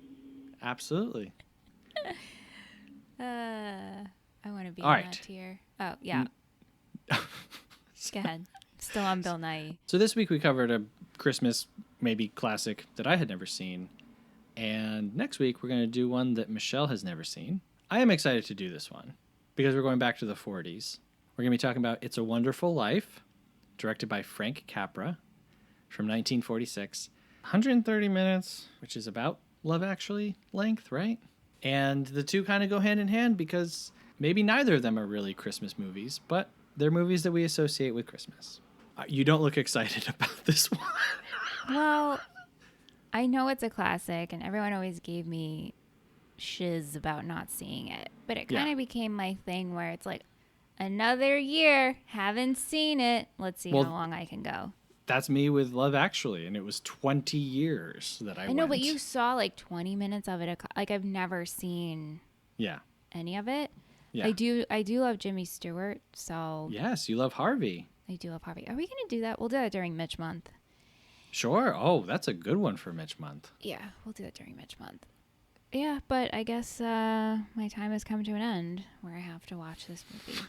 Absolutely. I want to be All in right. that tier. Oh, yeah. Go ahead. Still on Bill Nye. So this week we covered a Christmas maybe classic that I had never seen. And next week we're going to do one that Michelle has never seen. I am excited to do this one because we're going back to the 40s. We're going to be talking about It's a Wonderful Life, directed by Frank Capra from 1946. 130 minutes, which is about Love Actually length, right? And the two kind of go hand in hand because maybe neither of them are really Christmas movies, but they're movies that we associate with Christmas. You don't look excited about this one. Well, I know it's a classic, and everyone always gave me shiz about not seeing it. But it kind of became my thing where it's like, another year, haven't seen it. Let's see how long I can go. That's me with Love Actually, and it was 20 years that I know, but you saw like 20 minutes of it. Like, I've never seen any of it. Yeah. I do love Jimmy Stewart, so... Yes, you love Harvey. I do love Harvey. Are we going to do that? We'll do that during Mitch Month. Sure. Oh, that's a good one for Mitch Month. Yeah, we'll do that during Mitch Month. Yeah, but I guess my time has come to an end where I have to watch this movie.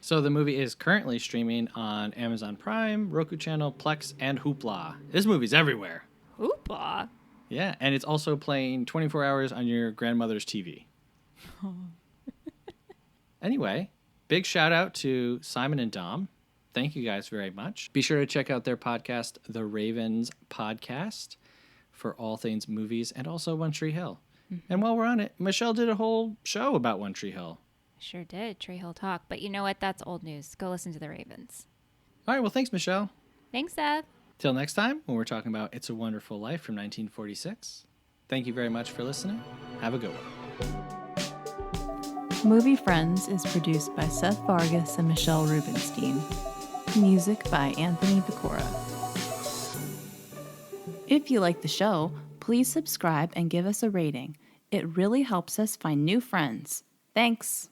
So the movie is currently streaming on Amazon Prime, Roku Channel, Plex, and Hoopla. This movie's everywhere. Hoopla? Yeah, and it's also playing 24 hours on your grandmother's TV. Anyway, big shout out to Simon and Dom. Thank you guys very much. Be sure to check out their podcast, The Ravens Podcast, for all things movies and also One Tree Hill. Mm-hmm. And while we're on it, Michelle did a whole show about One Tree Hill. Sure did, Tree Hill Talk. But you know what? That's old news. Go listen to The Ravens. All right, well, thanks, Michelle. Thanks, Seth. Till next time, when we're talking about It's a Wonderful Life from 1946. Thank you very much for listening. Have a good one. Movie Friends is produced by Seth Vargas and Michelle Rubenstein. Music by Anthony Vicora. If you like the show, please subscribe and give us a rating. It really helps us find new friends. Thanks.